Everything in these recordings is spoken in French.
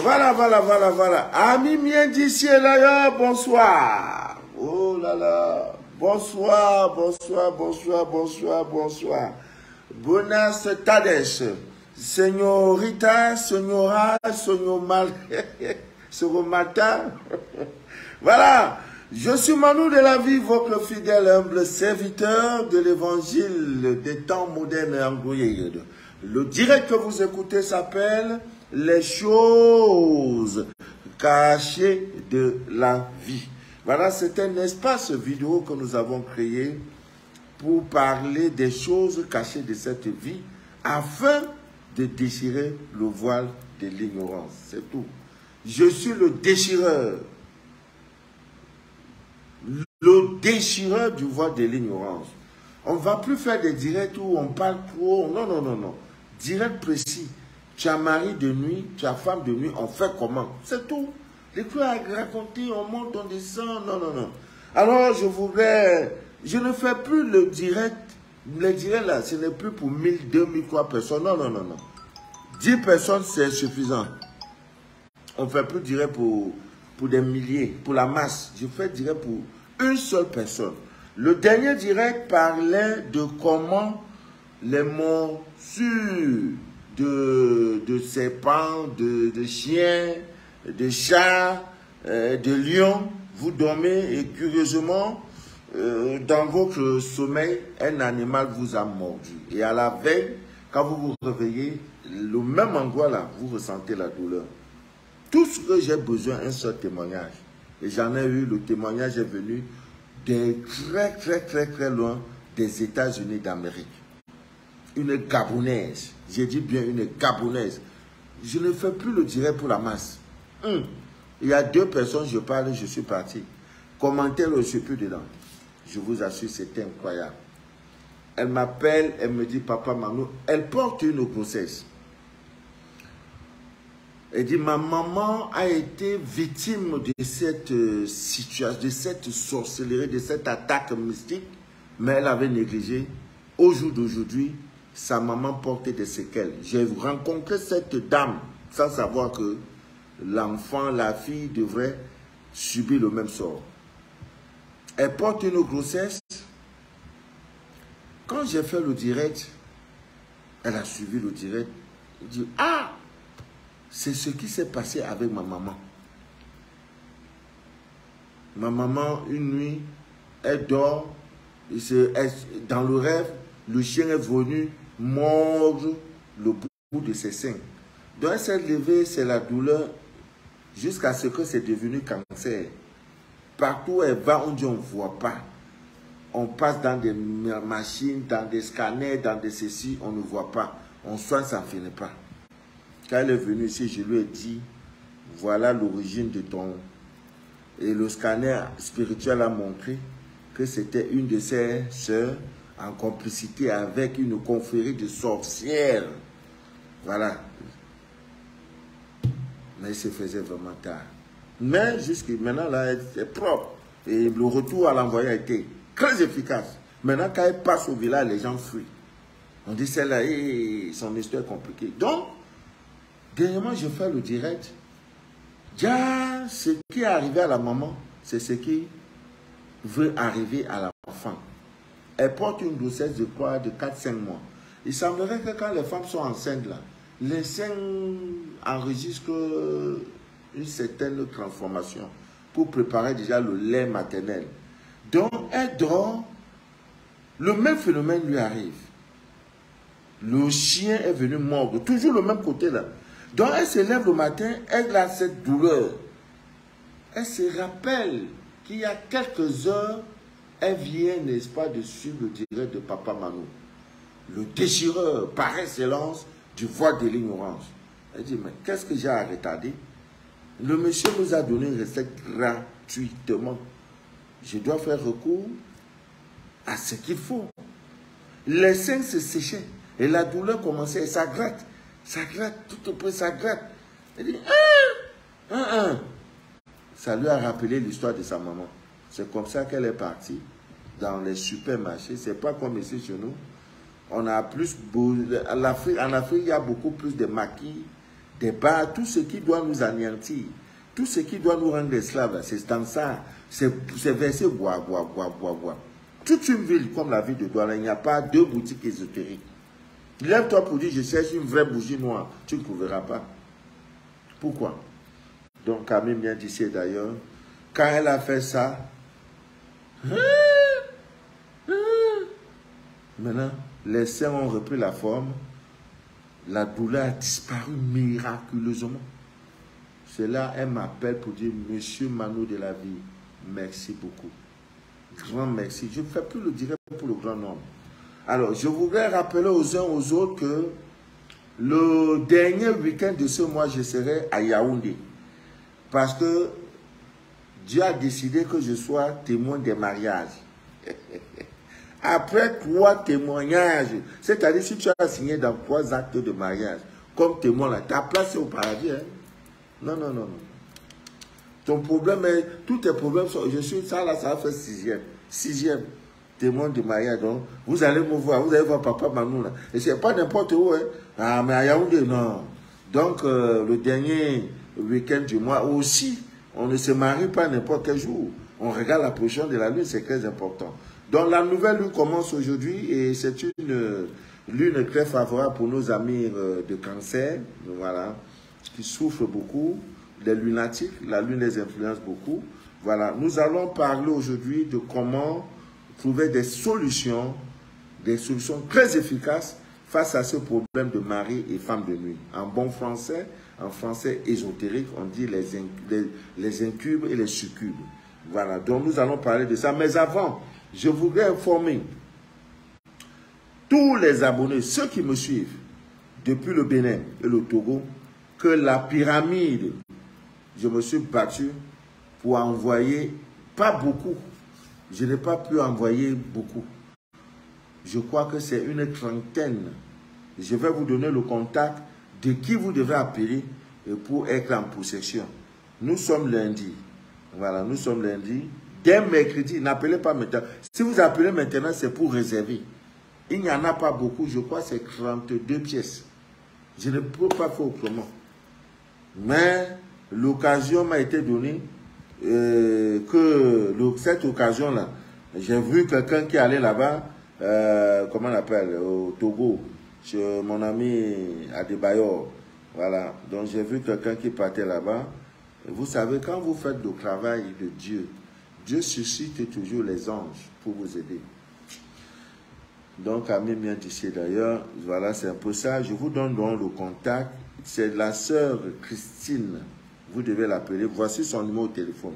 Voilà, voilà, voilà, voilà. Amis miens d'ici et là, bonsoir. Oh là là. Bonsoir, bonsoir, bonsoir, bonsoir, bonsoir. Buenas tardes. Señorita, señora, señor mal. Señor matin. Voilà. Je suis Manu de la vie, votre fidèle humble serviteur de l'évangile des temps modernes et engouillés. Le direct que vous écoutez s'appelle Les choses cachées de la vie. Voilà, c'est un espace vidéo que nous avons créé pour parler des choses cachées de cette vie afin de déchirer le voile de l'ignorance. C'est tout. Je suis le déchireur. Le déchireur du voile de l'ignorance. On ne va plus faire des directs où on parle trop. Non, non, non, non. Direct précis. Tu as mari de nuit, tu as femme de nuit, on fait comment? C'est tout. Les trucs à raconter, on monte, on descend. Non, non, non. Alors, je ne fais plus le direct. Le direct là, ce n'est plus pour 1000, 2000, 3 personnes. Non, non, non, non. 10 personnes, c'est suffisant. On ne fait plus direct pour des milliers, pour la masse. Je fais direct pour une seule personne. Le dernier direct parlait de comment les morsures de serpents, de chiens, de chats, de lions, vous dormez et curieusement, dans votre sommeil, un animal vous a mordu. Et à la veille, quand vous vous réveillez, le même endroit là, vous ressentez la douleur. Tout ce que j'ai besoin, un seul témoignage. Et j'en ai eu, le témoignage est venu de très loin des États-Unis d'Amérique. Une Gabonaise, j'ai dit bien une Gabonaise. Je ne fais plus le direct pour la masse. Il y a 2 personnes, je parle, je suis parti. Commentaire, je ne suis plus dedans. Je vous assure, c'est incroyable. Elle m'appelle, elle me dit, papa Manu, elle porte une grossesse. Elle dit, ma maman a été victime de cette situation, de cette sorcellerie, de cette attaque mystique, mais elle avait négligé. Au jour d'aujourd'hui, sa maman portait des séquelles. J'ai rencontré cette dame sans savoir que l'enfant, la fille devrait subir le même sort. Elle porte une grossesse. Quand j'ai fait le direct, elle a suivi le direct. Elle dit, ah! C'est ce qui s'est passé avec ma maman. Ma maman, une nuit, elle dort. Dans le rêve, le chien est venu mordre le bout de ses seins. Donc elle s'est levée, c'est la douleur, jusqu'à ce que c'est devenu cancer. Partout où elle va, on dit on ne voit pas. On passe dans des machines, dans des scanners, dans des ceci, on ne voit pas. On soigne, ça ne finit pas. Quand elle est venue ici, je lui ai dit, voilà l'origine de ton... Et le scanner spirituel a montré que c'était une de ses sœurs en complicité avec une confrérie de sorcières. Voilà. Mais il se faisait vraiment tard. Mais jusqu'à maintenant, là, elle est propre. Et le retour à l'envoyé a été très efficace. Maintenant, quand elle passe au village, les gens fuient. On dit, celle-là, son histoire est compliquée. Donc, dernièrement, je fais le direct. Déjà, ce qui est arrivé à la maman, c'est ce qui veut arriver à l'enfant. Elle porte une grossesse de quoi? De 4-5 mois. Il semblerait que quand les femmes sont enceintes, là, les seins enregistrent une certaine transformation pour préparer déjà le lait maternel. Donc, elle dort, le même phénomène lui arrive. Le chien est venu mordre, toujours le même côté là. Donc elle se lève le matin, elle a cette douleur. Elle se rappelle qu'il y a quelques heures, elle vient, n'est-ce pas, de suivre le direct de Papa Manu. Le déchireur par excellence du voile de l'ignorance. Elle dit, mais qu'est-ce que j'ai à retarder? Le monsieur nous a donné une recette gratuitement. Je dois faire recours à ce qu'il faut. Les seins se séchaient et la douleur commençait et ça gratte. Ça gratte, tout au près, ça gratte. Elle dit, Ça lui a rappelé l'histoire de sa maman. C'est comme ça qu'elle est partie dans les supermarchés. C'est pas comme ici chez nous. On a plus... En Afrique, il y a beaucoup plus de maquis des bars, tout ce qui doit nous anéantir, tout ce qui doit nous rendre esclaves, c'est dans ça, c'est verser bois. Toute une ville comme la ville de Douala, il n'y a pas deux boutiques ésotériques. Lève-toi pour dire, je cherche une vraie bougie noire. Tu ne trouveras pas. Pourquoi? Donc, Camille vient d'ici d'ailleurs. Quand elle a fait ça, maintenant, les seins ont repris la forme. La douleur a disparu miraculeusement. C'est là, elle m'appelle pour dire, Monsieur Mano de la vie, merci beaucoup. Grand merci. Je ne fais plus le direct pour le grand nombre. Alors, je voudrais rappeler aux uns aux autres que le dernier week-end de ce mois, je serai à Yaoundé. Parce que Dieu a décidé que je sois témoin des mariages. Après 3 témoignages, c'est-à-dire si tu as signé dans 3 actes de mariage, comme témoin là, ta place est au paradis. Hein? Non. Ton problème est, tous tes problèmes sont, je suis ça là, ça va faire 6e témoin de mariage. Donc, vous allez me voir, vous allez voir papa Manou là. Et c'est pas n'importe où, hein. Ah, mais à Yaoundé, non. Donc, le dernier week-end du mois aussi, on ne se marie pas n'importe quel jour. On regarde la position de la lune, c'est très important. Donc, la nouvelle lune commence aujourd'hui et c'est une lune très favorable pour nos amis de cancer, voilà, qui souffrent beaucoup, les lunatiques, la lune les influence beaucoup. Voilà, nous allons parler aujourd'hui de comment trouver des solutions très efficaces face à ce problème de mari et femme de nuit. En bon français, en français ésotérique, on dit les incubes et les succubes. Voilà, donc nous allons parler de ça. Mais avant, je voudrais informer tous les abonnés, ceux qui me suivent depuis le Bénin et le Togo, que la pyramide, je me suis battu pour envoyer, pas beaucoup. Je n'ai pas pu envoyer beaucoup. Je crois que c'est une 30aine. Je vais vous donner le contact de qui vous devez appeler pour être en possession. Nous sommes lundi. Voilà, nous sommes lundi. Dès mercredi, n'appelez pas maintenant. Si vous appelez maintenant, c'est pour réserver. Il n'y en a pas beaucoup. Je crois que c'est 32 pièces. Je ne peux pas faire autrement. Mais l'occasion m'a été donnée. Cette occasion-là, j'ai vu quelqu'un qui allait là-bas, comment on appelle, au Togo, chez mon ami Adebayor. Voilà, donc j'ai vu quelqu'un qui partait là-bas. Vous savez, quand vous faites le travail de Dieu, Dieu suscite toujours les anges pour vous aider. Donc, Ami vient d'ici d'ailleurs, voilà, c'est un peu ça. Je vous donne donc le contact. C'est la sœur Christine. Vous devez l'appeler. Voici son numéro de téléphone.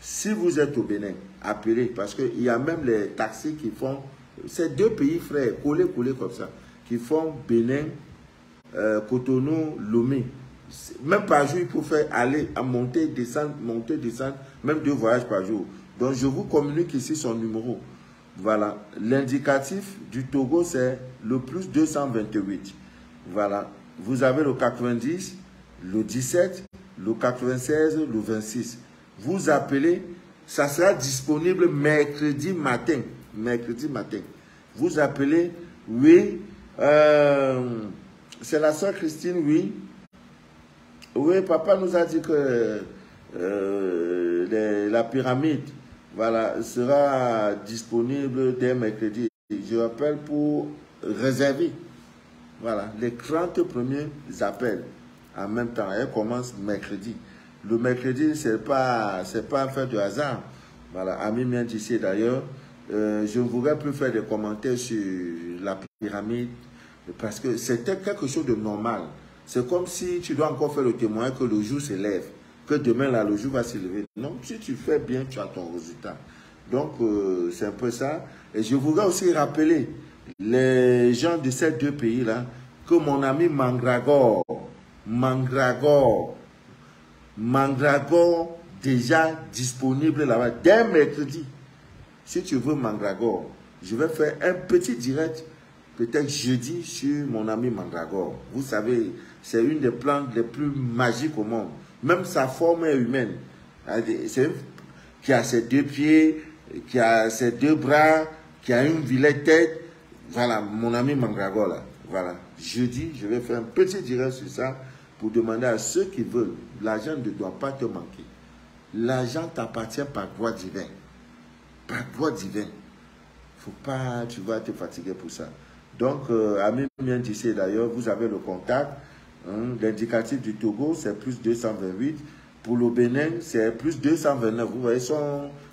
Si vous êtes au Bénin, appelez. Parce qu'il y a même les taxis qui font... C'est 2 pays frères, collés comme ça. Qui font Bénin, Cotonou, Lomé. Même par jour, il faut faire aller, à monter, descendre, même 2 voyages par jour. Donc, je vous communique ici son numéro. Voilà. L'indicatif du Togo, c'est le plus 228. Voilà. Vous avez le 90, le 17, le 96, le 26. Vous appelez, ça sera disponible mercredi matin. Mercredi matin. Vous appelez, oui, c'est la sœur Christine, oui. Oui, papa nous a dit que la pyramide, voilà, sera disponible dès mercredi. Je appelle pour réserver. Voilà, les 30 premiers appels en même temps. Elle commence mercredi. Le mercredi, c'est pas affaire de hasard. Voilà, Ami vient d'ici d'ailleurs. Je ne voudrais plus faire des commentaires sur la pyramide parce que c'était quelque chose de normal. C'est comme si tu dois encore faire le témoin que le jour se lève, que demain là, le jour va se lever. Non, si tu fais bien, tu as ton résultat. Donc, c'est un peu ça. Et je voudrais aussi rappeler les gens de ces 2 pays-là que mon ami Mandragore, déjà disponible là-bas dès mercredi. Si tu veux Mandragore, je vais faire un petit direct, peut-être jeudi, sur mon ami Mandragore. Vous savez, c'est une des plantes les plus magiques au monde. Même sa forme est humaine. C'est qui a ses 2 pieds, qui a ses 2 bras, qui a une vilaine tête. Voilà, mon ami Mandragore là. Voilà. Jeudi, je vais faire un petit direct sur ça. pour demander à ceux qui veulent. L'argent ne doit pas te manquer. L'argent t'appartient par droit divin. Par droit divin. Faut pas, tu vas te fatiguer pour ça. Donc, Ami Miendissé, d'ailleurs, vous avez le contact. L'indicatif du Togo, c'est plus 228. Pour le Bénin, c'est plus 229. Vous voyez,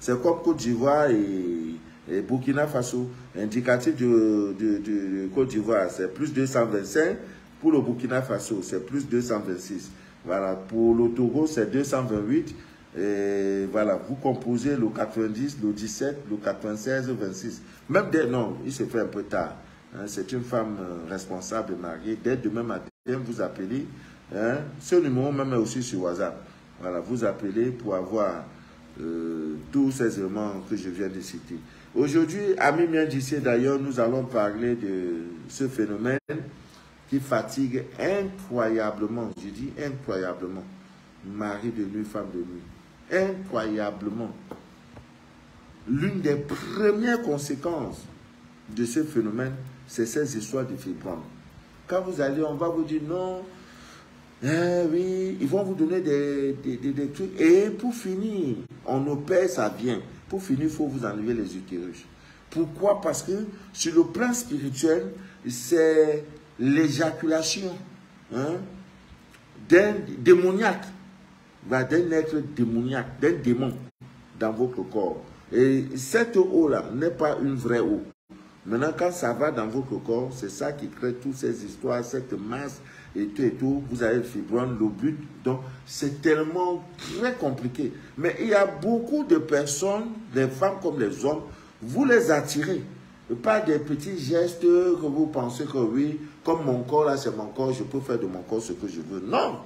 c'est comme Côte d'Ivoire et Burkina Faso. L'indicatif de Côte d'Ivoire, c'est plus 225. Pour le Burkina Faso, c'est plus 226. Voilà. Pour le Togo, c'est 228. Et voilà, vous composez le 90, le 17, le 96, le 26. Même dès, non, il se fait un peu tard. Hein, c'est une femme responsable mariée. Dès demain matin, vous appelez. Hein, ce numéro même est aussi sur WhatsApp. Voilà, vous appelez pour avoir tous ces éléments que je viens de citer. Aujourd'hui, Ami Miendissé, d'ailleurs, nous allons parler de ce phénomène qui fatigue incroyablement. Je dis incroyablement. Mari de nuit, femme de nuit. Incroyablement. L'une des premières conséquences de ce phénomène, c'est ces histoires de fibromes. Quand vous allez, on va vous dire non, oui, ils vont vous donner des trucs. Et pour finir, on opère, ça vient. Pour finir, il faut vous enlever les utérus. Pourquoi? Parce que sur le plan spirituel, c'est l'éjaculation d'un démoniaque, d'un être démoniaque, d'un démon dans votre corps. Et cette eau-là n'est pas une vraie eau. Maintenant, quand ça va dans votre corps, c'est ça qui crée toutes ces histoires, cette masse et tout. Vous avez le fibrome, le but. Donc, c'est tellement très compliqué. Mais il y a beaucoup de personnes, les femmes comme les hommes, vous les attirez. Pas des petits gestes que vous pensez que oui, comme mon corps là, c'est mon corps, je peux faire de mon corps ce que je veux. Non,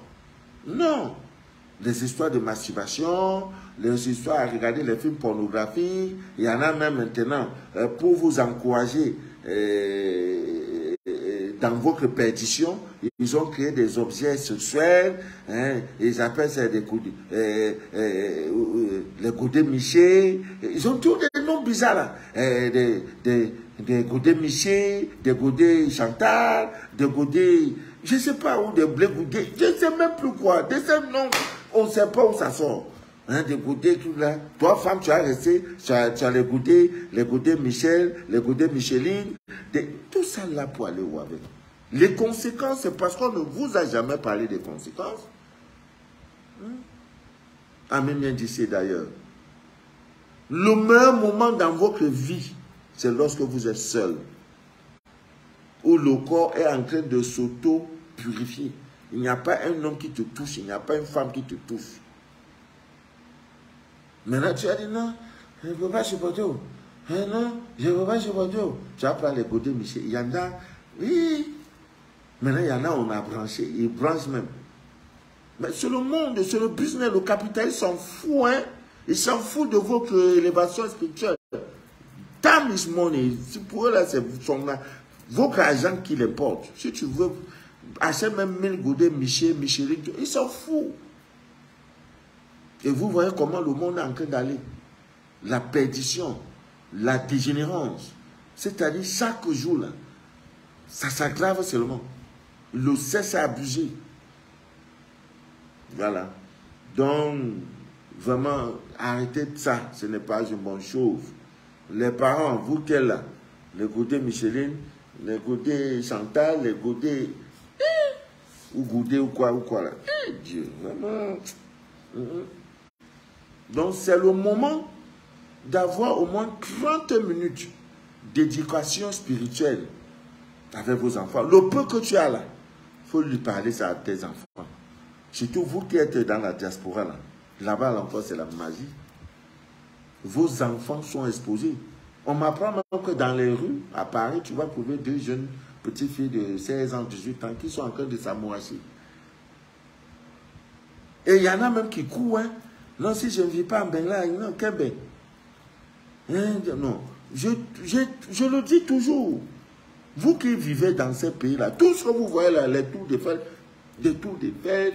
non. Les histoires de masturbation, les histoires à regarder les films pornographiques, il y en a même maintenant pour vous encourager dans votre perdition. Ils ont créé des objets sexuels, ils appellent ça des les godets michés. Ils ont tous des noms bizarres là. Des godets michés, des godets chantal, des godets, je ne sais pas où, des blés godets, je ne sais même plus quoi. Des noms. On ne sait pas où ça sort. Hein, des godets, tout là. Toi, femme, tu as resté, tu as les godets Michel, les godets Micheline. Tout ça là pour aller où avec. Les conséquences, c'est parce qu'on ne vous a jamais parlé des conséquences. Ami Miendissé d'ailleurs. Le meilleur moment dans votre vie, c'est lorsque vous êtes seul. Où le corps est en train de s'auto-purifier. Il n'y a pas un homme qui te touche, il n'y a pas une femme qui te touche. Maintenant, tu as dit non, je ne peux pas supporter. Non, je ne peux pas supporter. Tu as pris les godets, Michel. Il y en a, oui. Maintenant, il y en a, on a branché. Ils branchent même. Mais c'est le monde, c'est le business, le capital, ils s'en foutent. Hein? Ils s'en foutent de votre élévation spirituelle. Time is money. Pour eux, là, c'est votre argent qui les porte. Si tu veux, achète même 1000 godets, Micheline, ils s'en foutent. Et vous voyez comment le monde est en train d'aller. La perdition, la dégénérance. C'est-à-dire, chaque jour, là, ça s'aggrave seulement. Le sexe est abusé. Voilà. Donc, vraiment, arrêtez de ça. Ce n'est pas une bonne chose. Les parents, vous qui êtes là, les godets Micheline, les godets Chantal, les godets... ou godets ou quoi là. Dieu, vraiment... Donc, c'est le moment d'avoir au moins 30 minutes d'éducation spirituelle avec vos enfants. Le peu que tu as là, il faut lui parler ça à tes enfants. Surtout vous qui êtes dans la diaspora là. Là-bas, l'enfant, c'est la magie. Vos enfants sont exposés. On m'apprend même que dans les rues, à Paris, tu vas trouver 2 jeunes petites filles de 16 ans, 18 ans qui sont en train de s'amouracher. Et il y en a même qui courent, hein. Non, si je ne vis pas en Bengla, non, Québec. Non, je le dis toujours. Vous qui vivez dans ces pays-là, tout ce que vous voyez là, les tours de fer,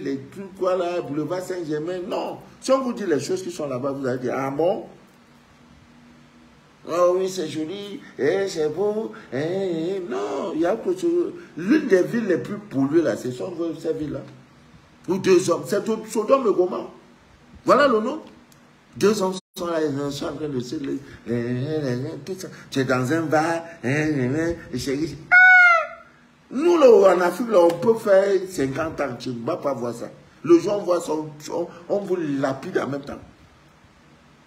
les trucs quoi là, boulevard Saint-Germain, non. Si on vous dit les choses qui sont là-bas, vous allez dire, ah bon? Oh oui, c'est joli, c'est beau, non, il y a autre chose. L'une des villes les plus polluées là, ce sont ces villes-là. Ou 2 hommes. C'est Sodome et Gomorrhe. Voilà le nom. 2 hommes sont là, ils sont en train de se... tout ça. Tu es dans un bar, chérie. Nous, là, en Afrique, là, on peut faire 50 ans, tu ne vas pas voir ça. Le jour, on voit ça, on vous lapide en même temps.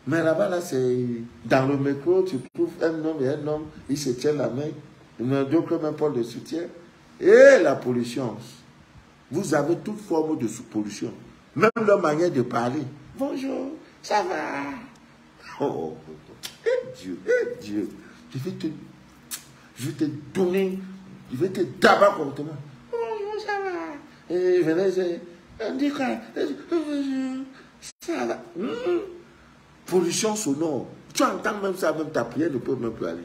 Mais là-bas, là, c'est dans le métro, tu trouves un homme et un homme, ils se tiennent la main, d'autres même pas de soutien. Et la pollution. Vous avez toute forme de pollution. Même leur manière de parler. Bonjour, ça va? Oh, Dieu, Dieu. Je vais te donner, je vais te tabac comme toi. Bonjour, ça va? Et venez, on dit quoi? Ça va? Pollution sonore. Tu entends même ça, même ta prière ne peut même plus aller.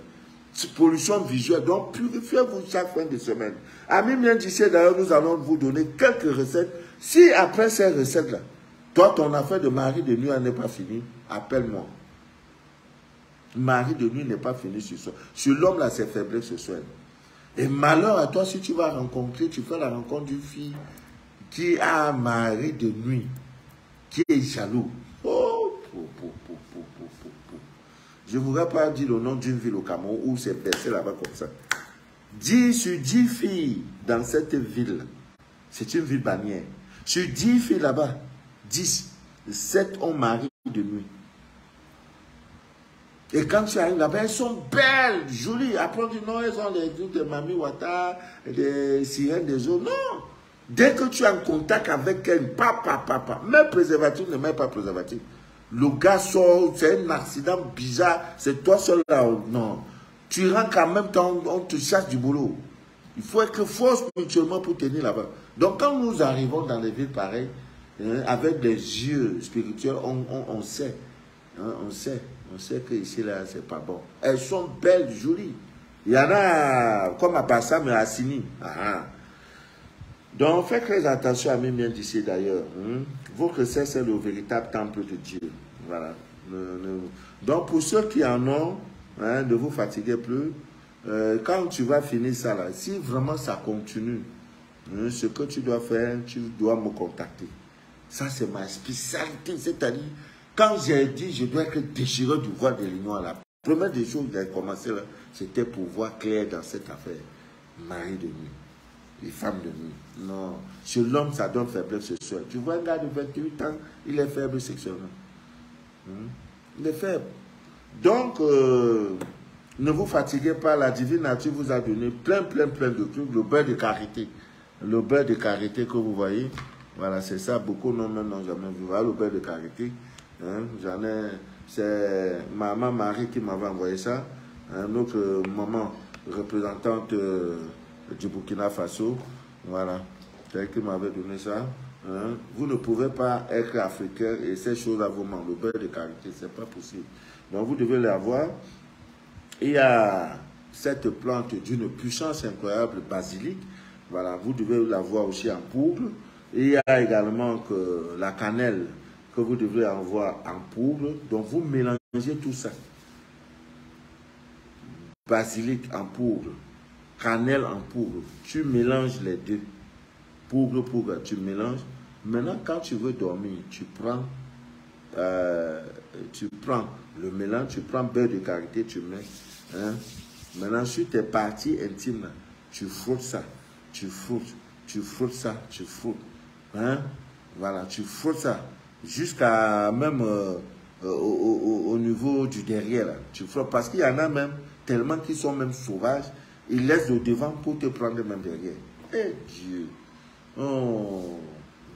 Pollution visuelle. Donc, purifiez-vous chaque fin de semaine. Ami bien d'ici, d'ailleurs, nous allons vous donner quelques recettes. Si après ces recettes-là, toi, ton affaire de mari de nuit n'est pas finie, appelle-moi. Mari de nuit n'est pas fini ce soir. Sur l'homme, là, c'est faiblesse ce soir. Et malheur à toi si tu vas rencontrer, tu fais la rencontre d'une fille qui a un mari de nuit, qui est jaloux. Oh, je ne voudrais pas dire le nom d'une ville au Cameroun où c'est versé là-bas comme ça. 10 sur 10 filles dans cette ville, c'est une ville bannière. Sur 10 filles là-bas, 10, 7 ont mari de nuit. Et quand tu arrives là-bas, elles sont belles, jolies. Après, on dit non, elles ont les trucs de Mami Wata, des sirènes des eaux. Non! Dès que tu es en contact avec elle, papa, même préservatif ne met pas préservatif. Le gars sort, c'est un accident bizarre, c'est toi seul là. Non. Tu rentres en même temps, on te cherche du boulot. Il faut être fort spirituellement pour tenir là-bas. Donc quand nous arrivons dans des villes pareilles, avec des yeux spirituels, on sait. Hein, on sait que ici là, c'est pas bon. Elles sont belles, jolies. Il y en a comme à Bassam et à Sini. Donc faites très attention à mes bien d'ici d'ailleurs. Votre recette, c'est le véritable temple de Dieu. Voilà. Donc pour ceux qui en ont, ne vous fatiguez plus. Quand tu vas finir ça là, si vraiment ça continue, ce que tu dois faire, tu dois me contacter. Ça c'est ma spécialité, c'est-à-dire quand j'ai dit je dois être déchireur du voile de l'union, la première des choses que j'ai commencé là, c'était pour voir clair dans cette affaire. Mari de nuit, les femmes de nuit. Non, chez l'homme ça donne faiblesse sexuelle. Tu vois un gars de 28 ans, il est faible sexuellement. Il est faible. Donc, ne vous fatiguez pas, la divine nature vous a donné plein de trucs. Le beurre de karité. Le beurre de karité que vous voyez, voilà, c'est ça. Beaucoup n'ont jamais vu. Voilà le beurre de karité. J'en ai, c'est maman Marie qui m'avait envoyé ça. Notre maman représentante du Burkina Faso. Voilà, c'est elle qui m'avait donné ça. Vous ne pouvez pas être africain et ces choses-là vous manquent. Le beurre de karité, c'est pas possible. Donc vous devez l'avoir. Il y a cette plante d'une puissance incroyable, basilic. Voilà, vous devez l'avoir aussi en poudre. Il y a également que la cannelle que vous devez avoir en poudre. Donc vous mélangez tout ça. Basilic en poudre, cannelle en poudre. Tu mélanges les deux. Poudre, tu mélanges. Maintenant, quand tu veux dormir, tu prends le mélange, tu prends beurre de karité, tu mets. Maintenant, sur tes parties intimes, là, tu frottes ça, tu frottes ça, tu frottes. Voilà, tu frottes ça jusqu'à même au niveau du derrière. Là. Tu frottes parce qu'il y en a même tellement qui sont même sauvages, ils laissent le devant pour te prendre même derrière. Eh Dieu! Oh.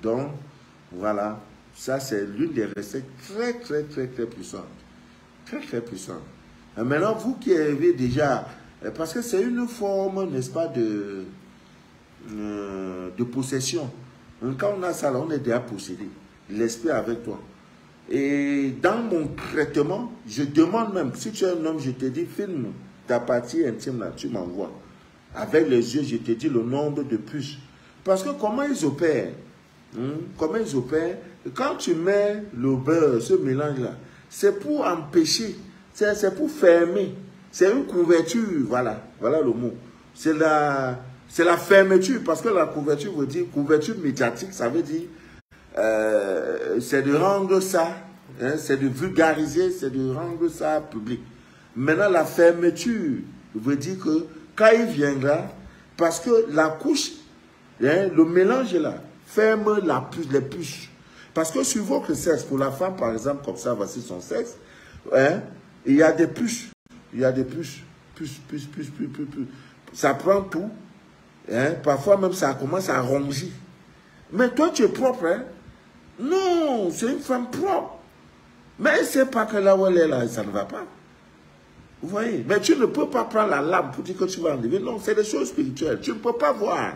Donc, voilà, ça c'est l'une des recettes très puissantes. Très puissantes. Et maintenant, vous qui avez déjà, parce que c'est une forme, n'est-ce pas, de possession. Quand on a ça, là, on est déjà possédé. L'esprit avec toi. Et dans mon traitement, je demande même, si tu es un homme, je te dis, filme ta partie intime là, tu m'envoies. Avec les yeux, je te dis le nombre de puces. Parce que comment ils opèrent? Comment ils opèrent? Quand tu mets le beurre, ce mélange-là, c'est pour empêcher, c'est pour fermer. C'est une couverture, voilà le mot. C'est la fermeture, parce que la couverture veut dire, couverture médiatique, ça veut dire c'est de rendre ça, hein, c'est de vulgariser, c'est de rendre ça public. Maintenant, la fermeture veut dire que quand il viendra, parce que la couche, hein, le mélange est là, ferme les puces. Parce que sur votre sexe, pour la femme, par exemple, comme ça, voici son sexe, hein, il y a des puces. Il y a des puces. Puces. Ça prend tout. Hein, parfois même, ça commence à ronger. Mais toi, tu es propre, hein? Non, c'est une femme propre. Mais elle ne sait pas que là où elle est, là, ça ne va pas. Vous voyez? Mais tu ne peux pas prendre la lame pour dire que tu vas enlever. Non, c'est des choses spirituelles. Tu ne peux pas voir.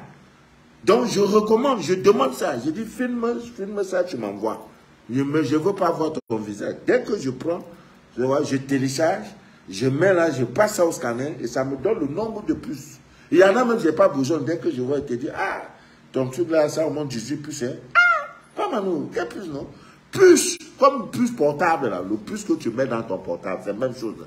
Donc, je recommande, je demande ça. Je dis, filme ça, tu m'envoies. Je ne veux pas voir ton visage. Dès que je prends, je télécharge, je mets là, je passe ça au scanner et ça me donne le nombre de puces. Il y en a même, je n'ai pas besoin. Dès que je vois, je te dis, ah, ton truc là, ça au moins 18 puces. Hein? Ah, pas Manou, quelle puce, non? Puce, comme puce portable, là, le puce que tu mets dans ton portable, c'est la même chose. Là.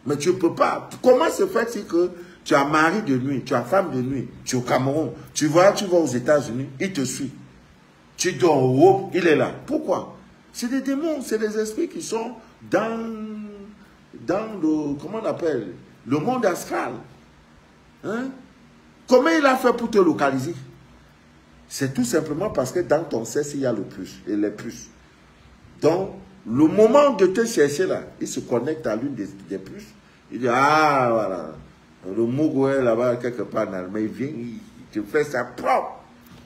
Mais tu ne peux pas. Comment se fait-il que tu as mari de nuit, tu as femme de nuit, tu es au Cameroun, tu vas aux États-Unis, il te suit. Tu dors au haut, il est là. Pourquoi? C'est des démons, c'est des esprits qui sont dans le, comment on appelle, le monde astral. Hein? Comment il a fait pour te localiser? C'est tout simplement parce que dans ton sexe, il y a le puce et les puces. Donc, le moment de te chercher là, il se connecte à l'une des puces. Il dit, ah, voilà, le Mogo est là-bas, quelque part en Allemagne, il vient, il te fait ça propre.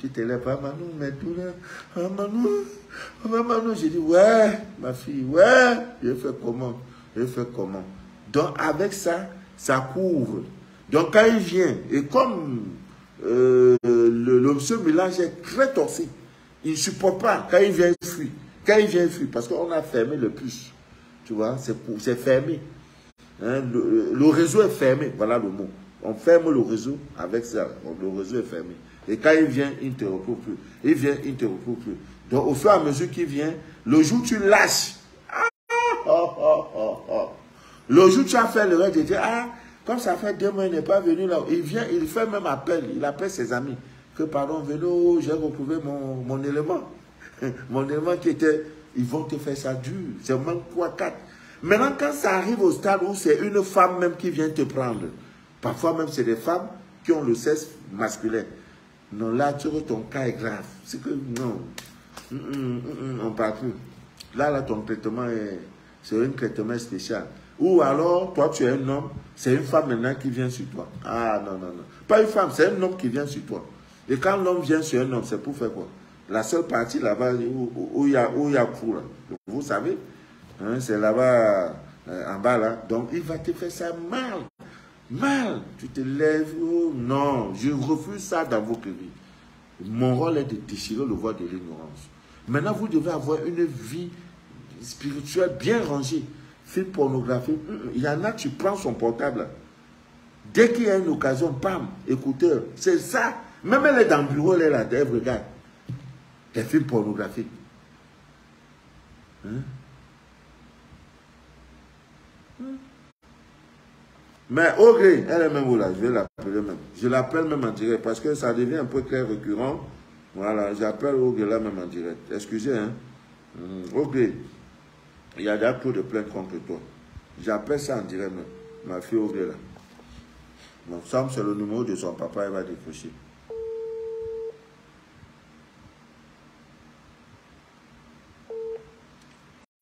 Tu te lèves, ah, Manou, mais tout là, ah, Manou, j'ai dit, ouais, ma fille, ouais, je fais comment? Donc, avec ça, ça couvre. Donc, quand il vient, et comme ce mélange est très toxique, il ne supporte pas, quand il vient, il fuit. Quand il vient, il fuit, parce qu'on a fermé le puce. Tu vois, c'est fermé. Hein, le réseau est fermé, voilà le mot. On ferme le réseau avec ça. Le réseau est fermé. Et quand il vient, il ne te retrouve plus. Il vient, il ne te retrouve plus. Donc, au fur et à mesure qu'il vient, le jour où tu lâches, le jour où tu as fait le rêve de dire, ah, comme ça fait 2 mois, il n'est pas venu là. Il vient, il fait même appel. Il appelle ses amis. Que pardon, Vélo, j'ai retrouvé mon élément. Mon élément qui était, ils vont te faire ça dur. C'est même 3-4. Maintenant, quand ça arrive au stade où c'est une femme même qui vient te prendre, parfois même c'est des femmes qui ont le sexe masculin. Non, là, tu vois, ton cas est grave. C'est que, non, on ne parle plus. Là, ton traitement c'est un traitement spécial. Ou alors, toi, tu es un homme, c'est une femme maintenant qui vient sur toi. Ah, non. Pas une femme, c'est un homme qui vient sur toi. Et quand l'homme vient sur un homme, c'est pour faire quoi? La seule partie là-bas où il y a fou, là. Vous savez, hein, c'est là-bas, en bas, là. Donc, il va te faire ça mal. Tu te lèves, oh, non, je refuse ça dans votre vie. Mon rôle est de déchirer le voile de l'ignorance. Maintenant, vous devez avoir une vie spirituelle bien rangée. Film pornographique, il y en a, tu prends son portable. Là. Dès qu'il y a une occasion, bam, écouteur, c'est ça. Même elle est dans le bureau, elle est là, elle regarde. Des films pornographiques. Hein? Mais Audrey, elle est même où là? Je vais l'appeler même. Je l'appelle même en direct parce que ça devient un peu très récurrent. Voilà, j'appelle Audrey là même en direct. Excusez, hein. Audrey, il y a déjà trop de plaintes contre toi. J'appelle ça en direct même. Ma fille Audrey là. Bon, Sam, c'est le numéro de son papa, elle va décrocher.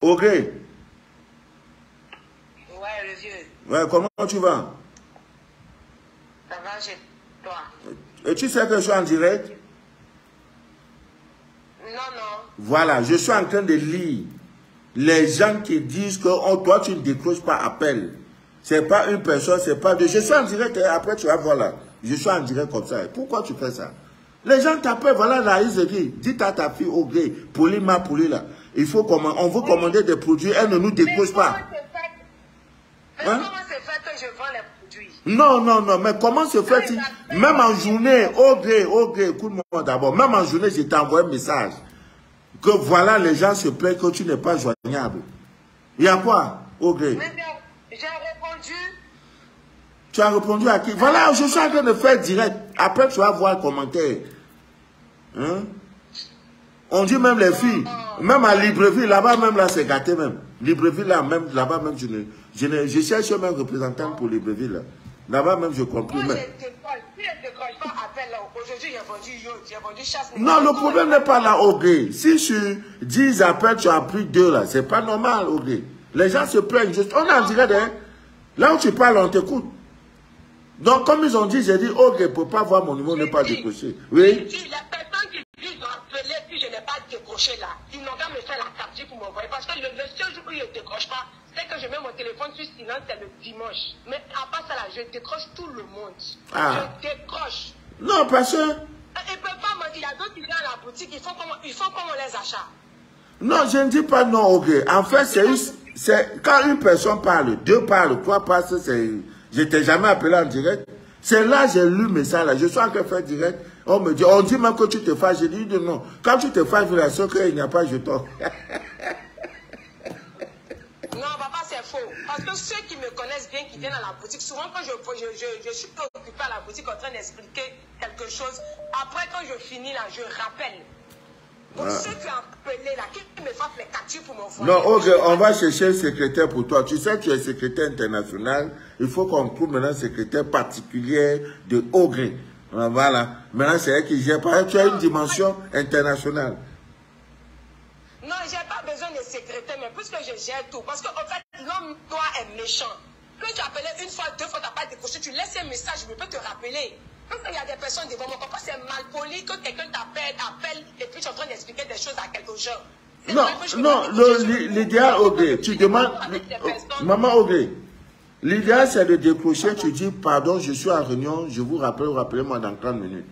Audrey. Ouais, le vieux. Ouais, comment tu vas? Ça va chez toi? Et tu sais que je suis en direct? Non. Voilà, je suis en train de lire les gens qui disent que oh, toi, tu ne décroches pas appel. C'est pas une personne, c'est pas deux. Je suis en direct et après tu vas voir là. Je suis en direct comme ça. Pourquoi tu fais ça? Les gens t'appellent, voilà là, ils se disent, dites à ta fille, Audrey, Pouli là. Il faut on veut commander des produits, elle ne nous décroche pas. Comment c'est fait que je vends les produits? Non, mais comment se fait-il? Même en journée, Audrey, écoute-moi d'abord, même en journée, je t'ai envoyé un message. Que voilà, les gens se plaignent que tu n'es pas joignable. Il y a quoi, Audrey? J'ai répondu. Tu as répondu à qui? Voilà, je suis en train de faire direct. Après, tu vas voir le commentaire. Hein? On dit même les filles, même à Libreville, là-bas même, là, c'est gâté même. Libreville, là, même, là-bas même, je cherche même représentant pour Libreville, là-bas même, je comprends même. Si je ne décroche pas appel, aujourd'hui, j'ai vendu yacht, j'ai vendu chasse. Non, le problème n'est pas là, Ogé. Si tu 10 appels, tu as pris 2 là, c'est pas normal, Ogé. Les gens se plaignent juste. On a direct, hein. Là où tu parles, on t'écoute. Donc, comme ils ont dit, j'ai dit, Ogé, pour ne pas voir mon numéro, ne pas décrocher. Oui. Les personnes qui disent appeler si je n'ai pas décroché là, ils n'ont qu'à me faire la capture pour m'envoyer. Parce que le seul jour où je ne décroche pas, c'est que je mets mon téléphone sur silence, c'est le dimanche. Mais à part ça là, je décroche tout le monde. Ah. Je décroche. Non, parce que... Ils ne peuvent pas me dire, il y a d'autres qui viennent à la boutique, ils font comme on les achète. Non, je ne dis pas non, ok. En fait, c'est quand une personne parle, 2 parlent, 3 parlent, je t'ai jamais appelé en direct. C'est là j'ai lu le message là. Je suis en train de faire direct. On me dit, on dit même que tu te fâches. Je dis non. Quand tu te fâches, la sûr qu'il n'y a pas jeton. Non, papa, c'est faux. Parce que ceux qui me connaissent bien, qui viennent à la boutique, souvent quand je suis occupé à la boutique en train d'expliquer quelque chose, après quand je finis là, je rappelle. Donc ceux qui ont appelé là, qui me fassent les captures pour m'envoyer. Non, ok, on va chercher un secrétaire pour toi. Tu sais, tu es secrétaire international. Il faut qu'on trouve maintenant un secrétaire particulier de haut gré. Voilà. Maintenant, c'est elle qui gère. Tu as une dimension internationale. Non, je n'ai pas besoin de secrétaire, mais puisque je gère tout. Parce qu'en fait, l'homme, toi, est méchant. Quand tu appelles 1 fois, 2 fois, tu n'as pas décroché, tu laisses un message, je peux te rappeler. Parce qu'il y a des personnes devant moi, papa, c'est mal poli que quelqu'un t'appelle et puis tu es en train d'expliquer des choses à quelque chose. Non, l'idéal, ok, tu demandes, maman, ok, l'idéal c'est de décrocher, tu dis, pardon, je suis en réunion, je vous rappelle, rappelez-moi dans 30 minutes.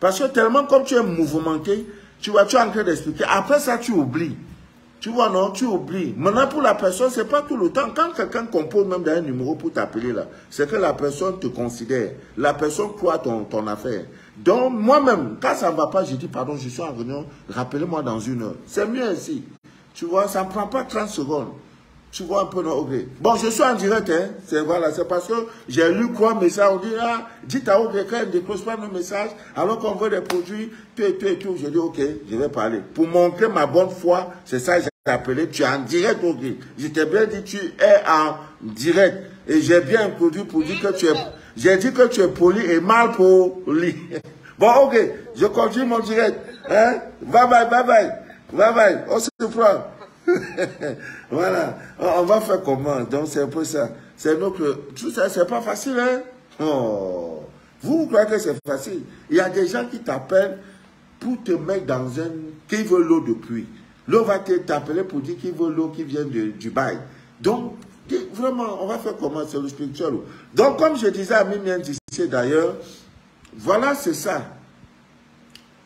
Parce que tellement comme tu es mouvementé, tu es en train d'expliquer, après ça, tu oublies. Tu vois, non, tu oublies. Maintenant, pour la personne, ce n'est pas tout le temps. Quand quelqu'un compose même un numéro pour t'appeler là, c'est que la personne te considère. La personne croit ton affaire. Donc, moi-même, quand ça ne va pas, je dis, pardon, je suis en réunion, rappelez-moi dans 1 heure. C'est mieux ainsi. Tu vois, ça ne prend pas 30 secondes. Tu vois un peu, non, ok. Bon, je suis en direct, hein. C'est parce que j'ai lu quoi, message, on dit, ah, dites à OK, quand il ne décroche pas nos messages, alors qu'on veut des produits, tout et tout. Je dis, ok, je vais parler. Pour montrer ma bonne foi, c'est ça que j'ai appelé, tu es en direct, ok. Je t'ai bien dit, tu es en direct. Et j'ai bien introduit pour dire que tu es, j'ai dit que tu es poli et mal poli. Bon, ok, je continue mon direct. Hein? Bye bye, bye bye. Bye bye, on se prend. Voilà, on va faire comment? Donc c'est un peu ça. C'est notre... Tout ça, c'est pas facile, hein? Oh. Vous croyez que c'est facile? Il y a des gens qui t'appellent pour te mettre dans un... qui veut l'eau de pluie. L'eau va t'appeler pour dire qu'il veut l'eau qui vient de Dubaï. Donc, vraiment, on va faire comment? C'est le spirituel. Donc, comme je disais à Mimien d'ici d'ailleurs, voilà, c'est ça.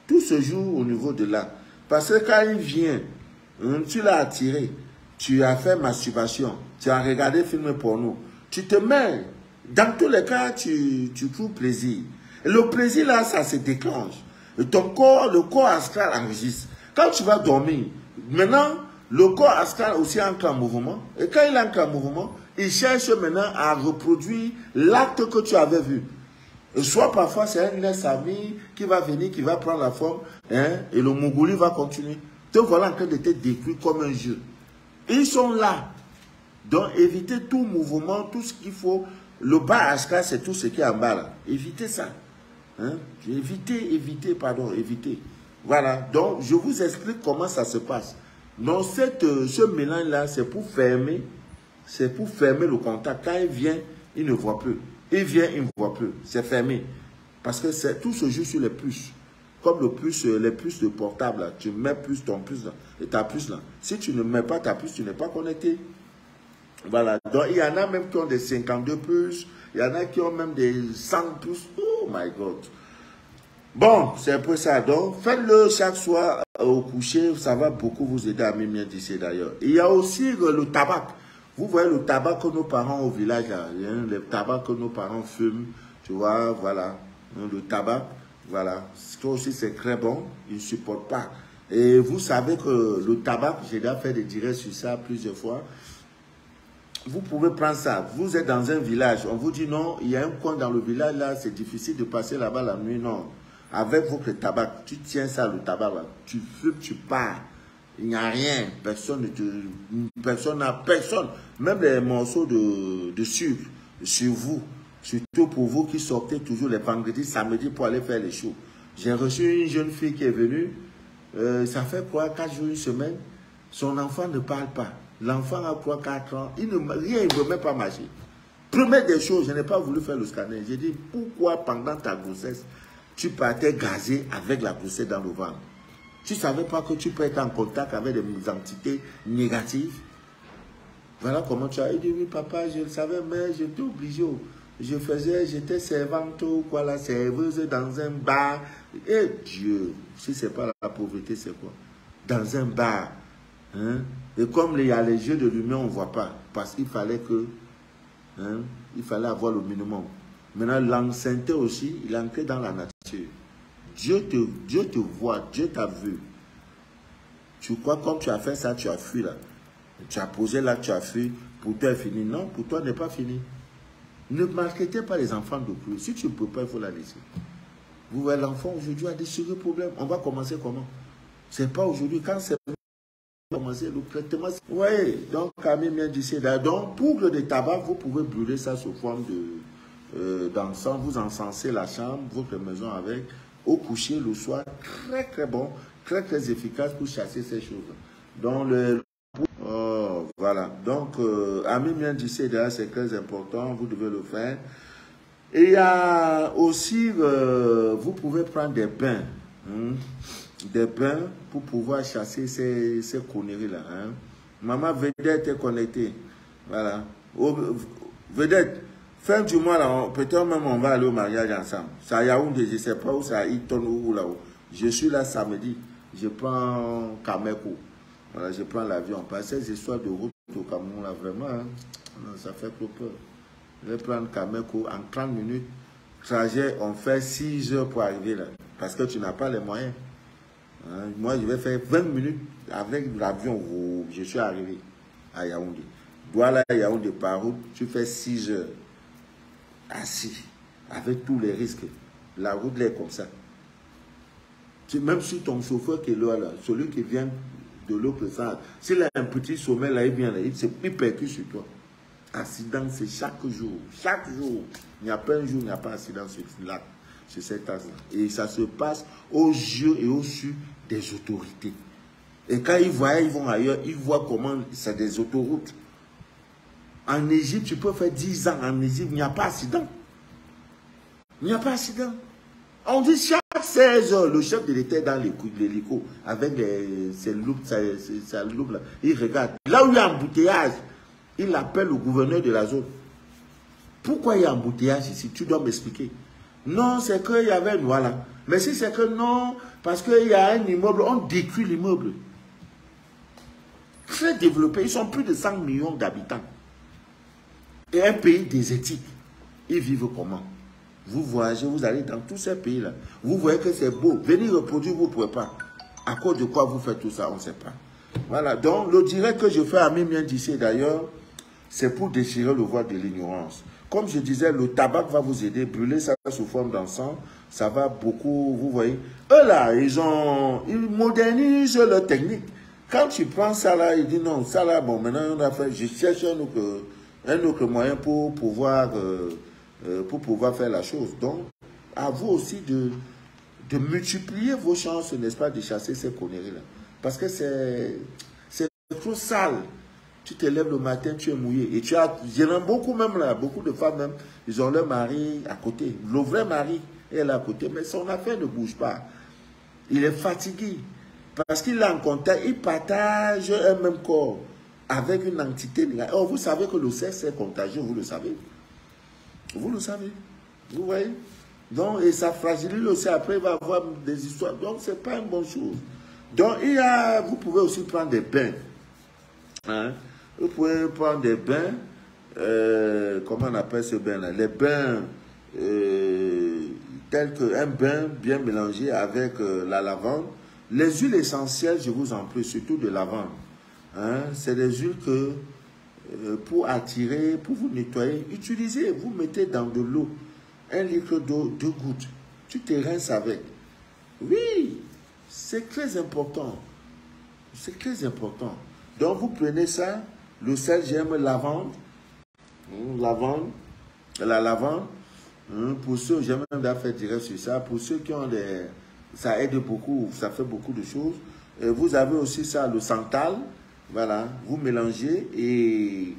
Tout se joue au niveau de là. Parce que quand il vient, tu l'as attiré, tu as fait masturbation, tu as regardé film porno, tu te mets, dans tous les cas, tu trouves plaisir. Et le plaisir là, ça se déclenche. Et ton corps, le corps astral enregistre. Quand tu vas dormir, maintenant, le corps astral aussi entre en mouvement. Et quand il entre en mouvement, il cherche maintenant à reproduire l'acte que tu avais vu. Et soit parfois, c'est un ex-ami qui va venir, qui va prendre la forme, hein, et le Mongolie va continuer. Te voilà en train de te décrire comme un jeu. Ils sont là. Donc, évitez tout mouvement, tout ce qu'il faut. Le bas astral, c'est tout ce qui est en bas là. Évitez ça. Hein? Évitez. Voilà. Donc, je vous explique comment ça se passe. Donc, ce mélange-là, c'est pour fermer le contact. Quand il vient, il ne voit plus. Il vient, il ne voit plus. C'est fermé. Parce que tout se joue sur les puces. Comme les puces de portable, là. Tu mets ton puce là, et ta puce là. Si tu ne mets pas ta puce, tu n'es pas connecté. Voilà. Donc, il y en a même qui ont des 52 puces. Il y en a qui ont même des 100 puces. Oh my God. Bon, c'est un peu ça. Donc, faites-le chaque soir au coucher. Ça va beaucoup vous aider à mieux d'ici d'ailleurs. Il y a aussi le tabac. Vous voyez le tabac que nos parents au village, là, le tabac que nos parents fument. Tu vois, voilà. Le tabac. Voilà, ça aussi c'est très bon, ils ne supportent pas. Et vous savez que le tabac, j'ai déjà fait des directs sur ça plusieurs fois. Vous pouvez prendre ça, vous êtes dans un village, on vous dit non, il y a un coin dans le village là, c'est difficile de passer là-bas la nuit, non. avec votre tabac, tu tiens ça, le tabac, là, tu fumes, tu pars. Il n'y a rien, personne n'a personne. Même les morceaux de sucre sur vous, surtout pour vous qui sortez toujours les vendredis, samedis pour aller faire les shows. J'ai reçu une jeune fille qui est venue, ça fait quoi, 4 jours, une semaine, son enfant ne parle pas. L'enfant a 3-4 ans, rien, il ne veut même pas marcher. Première des choses, je n'ai pas voulu faire le scanner. J'ai dit, pourquoi pendant ta grossesse, tu partais gazer avec la grossesse dans le ventre? Tu ne savais pas que tu peux être en contact avec des entités négatives? Voilà comment tu as dit, oui papa, je le savais, mais j'étais obligé. J'étais servante ou quoi, la serveuse dans un bar. Et Dieu, si ce n'est pas la pauvreté, c'est quoi? Dans un bar. Hein? Et comme il y a les jeux de lumière, on ne voit pas. Parce qu'il fallait que... Hein, il fallait avoir le minimum. Maintenant, l'enceinte aussi, il est ancré dans la nature. Dieu te voit, Dieu t'a vu. Tu crois comme tu as fait ça, tu as fui là. Tu as posé là, tu as fui. Pour toi, c'est fini. Non, pour toi, n'est pas fini. Ne maltraitez pas les enfants de plus. Si tu ne peux pas, il faut la laisser. Vous voyez, l'enfant aujourd'hui a des sérieux problèmes. On va commencer comment? C'est pas aujourd'hui. Quand c'est commencer le traitement. Oui, donc Camille vient d'ici. Donc, poudre de tabac, vous pouvez brûler ça sous forme d'encens. Vous encensez la chambre, votre maison avec. Au coucher, le soir, très très bon, très très efficace pour chasser ces choses. Donc, voilà. Donc, Ami vient d'ici, c'est très important, vous devez le faire. Et il y a aussi, vous pouvez prendre des bains. Des bains pour pouvoir chasser ces conneries-là. Hein. Maman Vedette est connectée. Voilà. Vedette, fin du mois, peut-être même on va aller au mariage ensemble. C'est à Yaoundé, je ne sais pas où c'est à Iton ou là-haut. Je suis là samedi. Je prends Kameko. Voilà, je prends l'avion. Parce que ces histoires de route au Cameroun, là, vraiment, hein, ça fait trop peur. Je vais prendre Kameko en 30 minutes. Trajet, on fait 6 heures pour arriver là. Parce que tu n'as pas les moyens. Hein, moi, je vais faire 20 minutes avec l'avion. Je suis arrivé à Yaoundé. Douala, Yaoundé, par route, tu fais 6 heures. Assis, avec tous les risques. La route est comme ça. Même si ton chauffeur qui est là, celui qui vient de l'autre sens, s'il a un petit sommet là, il vient là, il percute sur toi. Accident, c'est chaque jour. Chaque jour. Il n'y a pas un jour, il n'y a pas d'accident sur cette tasse-là. Et ça se passe aux yeux et au su des autorités. Et quand ils voient, ils vont ailleurs, ils voient comment c'est des autoroutes. En Égypte, tu peux faire 10 ans en Égypte, il n'y a pas d'accident. Il n'y a pas d'accident. On dit chaque 16 heures, le chef de l'État est dans l'hélico avec ses loupes, sa loupe là. Il regarde. Là où il y a embouteillage, il appelle le gouverneur de la zone. Pourquoi il y a embouteillage ici? Tu dois m'expliquer. Non, c'est qu'il y avait voilà. Mais si c'est que non, parce qu'il y a un immeuble, on détruit l'immeuble. Très développé, ils sont plus de 100 millions d'habitants. Et un pays désertique, ils vivent comment? Vous voyagez, vous allez dans tous ces pays-là. Vous voyez que c'est beau. Venir reproduire, vous ne pouvez pas. À cause de quoi vous faites tout ça, on ne sait pas. Voilà, donc le direct que je fais à Mimien d'ici d'ailleurs, c'est pour déchirer le voile de l'ignorance. Comme je disais, le tabac va vous aider. Brûler ça sous forme d'encens, ça va beaucoup, vous voyez. Eux là, ils modernisent leur technique. Quand tu prends ça là, ils disent non, ça là, bon, maintenant on a fait, je cherche un autre moyen pour pouvoir faire la chose. Donc, à vous aussi de multiplier vos chances, n'est-ce pas, de chasser ces conneries-là. Parce que c'est trop sale. Tu te lèves le matin, tu es mouillé. Et tu as, j'en ai beaucoup même là, beaucoup de femmes même, ils ont leur mari à côté. Le vrai mari est là à côté, mais son affaire ne bouge pas. Il est fatigué. Parce qu'il est en contact, il partage un même corps avec une entité. Oh, vous savez que le sexe est contagieux, vous le savez. Vous le savez. Vous voyez? Donc, et ça fragilise aussi. Après, il va y avoir des histoires. Donc, ce n'est pas une bonne chose. Donc, vous pouvez aussi prendre des bains. Hein? Vous pouvez prendre des bains. Comment on appelle ce bain-là? Les bains tels qu'un bain bien mélangé avec la lavande. Les huiles essentielles, je vous en prie, surtout de lavande. Hein? C'est des huiles que, pour attirer, pour vous nettoyer, utilisez, vous mettez dans de l'eau, 1 litre d'eau, 2 gouttes. Tu te rinces avec. Oui, c'est très important. C'est très important. Donc, vous prenez ça, le sel, j'aime lavande. Lavande, la lavande. Pour ceux, j'aime même faire direct sur ça. Pour ceux qui ont des... Ça aide beaucoup, ça fait beaucoup de choses. Vous avez aussi ça, le santal. Voilà, vous mélangez et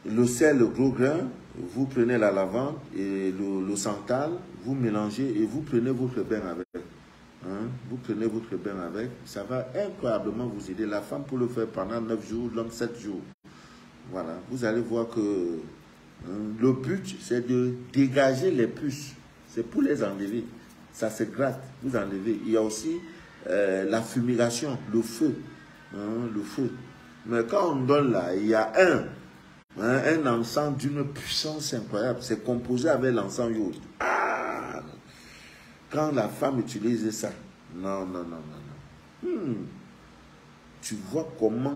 le sel, le gros grain, vous prenez la lavande et le santal, vous mélangez et vous prenez votre bain avec. Vous prenez votre bain avec, ça va incroyablement vous aider. La femme pour le faire pendant 9 jours, l'homme 7 jours. Voilà, vous allez voir que le but, c'est de dégager les puces. C'est pour les enlever. Ça se gratte, vous enlevez. Il y a aussi la fumigation, le feu. Le feu. Mais quand on donne là, il y a un encens d'une puissance incroyable. C'est composé avec l'encens yod. Ah! Quand la femme utilise ça, non. Tu vois comment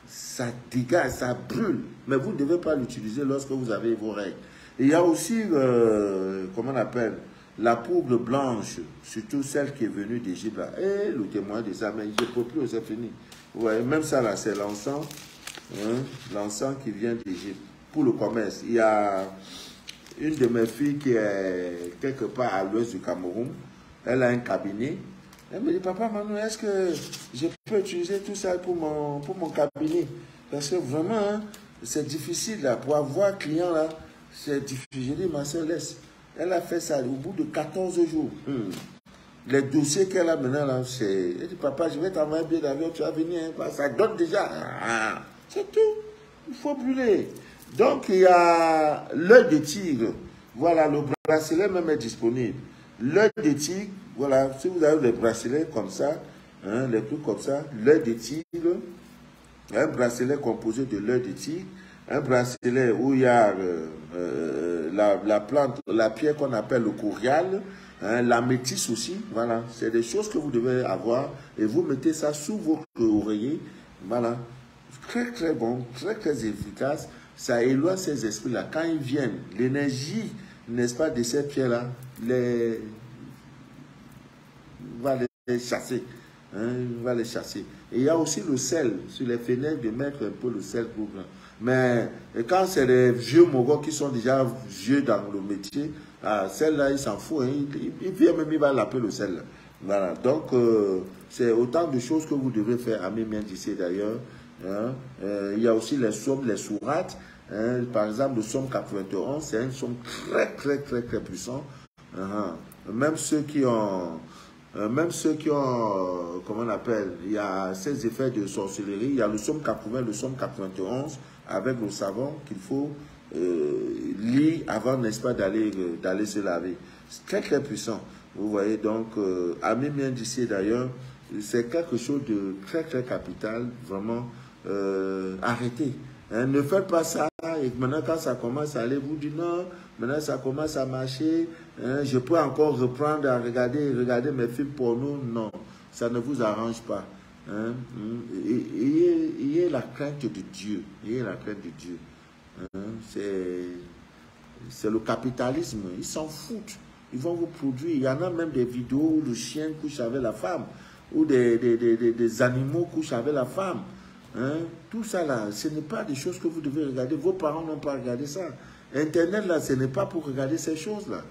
ça dégage, ça brûle. Mais vous ne devez pas l'utiliser lorsque vous avez vos règles. Et il y a aussi, comment on appelle, la poudre blanche, surtout celle qui est venue d'Égypte. Et le témoin de ça, mais je ne peux plus, c'est fini. Ouais, même ça là, c'est l'encens, l'encens qui vient d'Égypte. Pour le commerce, il y a une de mes filles qui est quelque part à l'ouest du Cameroun. Elle a un cabinet. Elle me dit, papa, Manu, est-ce que je peux utiliser tout ça pour mon cabinet? Parce que vraiment, c'est difficile là. Pour avoir client là, c'est difficile. J'ai dit, ma soeur, laisse. Elle a fait ça au bout de 14 jours. Les dossiers qu'elle a maintenant là, c'est... Elle dit, papa, je vais t'envoyer un billet d'avion, tu vas venir. Hein, ça donne déjà. C'est tout. Il faut brûler. Donc, il y a l'œil de tigre. Voilà, le bracelet même est disponible. L'œil de tigre, voilà, si vous avez des bracelets comme ça, les trucs comme ça, l'œil de tigre, un bracelet composé de l'œil de tigre, un bracelet où il y a la plante, la pierre qu'on appelle le corial, la métisse aussi, voilà, c'est des choses que vous devez avoir et vous mettez ça sous votre oreiller, voilà, très très bon, très très efficace. Ça éloigne ces esprits-là. Quand ils viennent, l'énergie, n'est-ce pas, de ces pierres-là, va les chasser. Va les chasser. Et il y a aussi le sel, sur les fenêtres, de mettre un peu le sel pour... Mais quand c'est des vieux mogos qui sont déjà vieux dans le métier, celle-là, il s'en fout. Il vient même, il va l'appeler le sel. Voilà. Donc, c'est autant de choses que vous devez faire, amis bien d'ici d'ailleurs. Il y a aussi les psaumes, les sourates. Par exemple, le psaume 91, c'est un psaume très puissant. Même ceux qui ont, comment on appelle, il y a ces effets de sorcellerie. Il y a le psaume 80, le psaume 91, avec le savon qu'il faut lire avant, n'est-ce pas, d'aller se laver. C'est très puissant. Vous voyez, donc, amis bien d'ici d'ailleurs, c'est quelque chose de très capital, vraiment. Arrêtez. Ne faites pas ça et maintenant quand ça commence à aller, vous dites non, maintenant ça commence à marcher, je peux encore reprendre à regarder mes films pour nous. Non, ça ne vous arrange pas. Ayez la crainte de Dieu. Ayez la crainte de Dieu. C'est le capitalisme. Ils s'en foutent. Ils vont vous produire. Il y en a même des vidéos où le chien couche avec la femme, ou des animaux couchent avec la femme. Tout ça là, ce n'est pas des choses que vous devez regarder. Vos parents n'ont pas regardé ça. Internet là, ce n'est pas pour regarder ces choses là.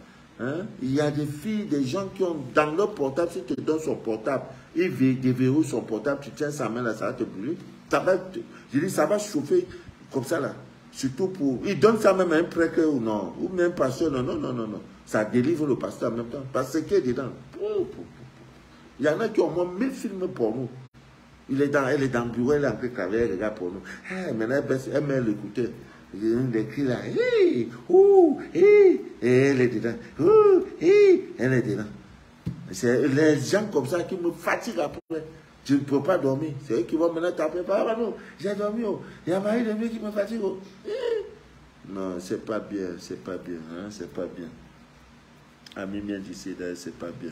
Il y a des filles, des gens qui ont dans leur portable, si tu te donnes son portable, ils déverrouillent son portable, tu tiens sa main là, ça va te brûler. Je dis, ça va chauffer comme ça là. Surtout pour... Ils donnent ça même à un prêtre ou non. Ou même pasteur, non. Ça délivre le pasteur en même temps. Parce qu'il est dedans. Il y en a qui ont au moins 1000 films pour nous. Elle est dans le bureau, elle est en train de travailler, elle regarde pour nous. Maintenant, elle met l'écouteur. Les cris là, et elle est dedans. Elle est dedans. C'est les gens comme ça qui me fatiguent après. Je ne peux pas dormir. C'est eux qui vont maintenant taper. Papa, non, j'ai dormi. Il y a Marie de mieux qui me fatigue. Non, c'est pas bien, c'est pas bien. C'est pas bien. Ami bien d'ici, c'est pas bien.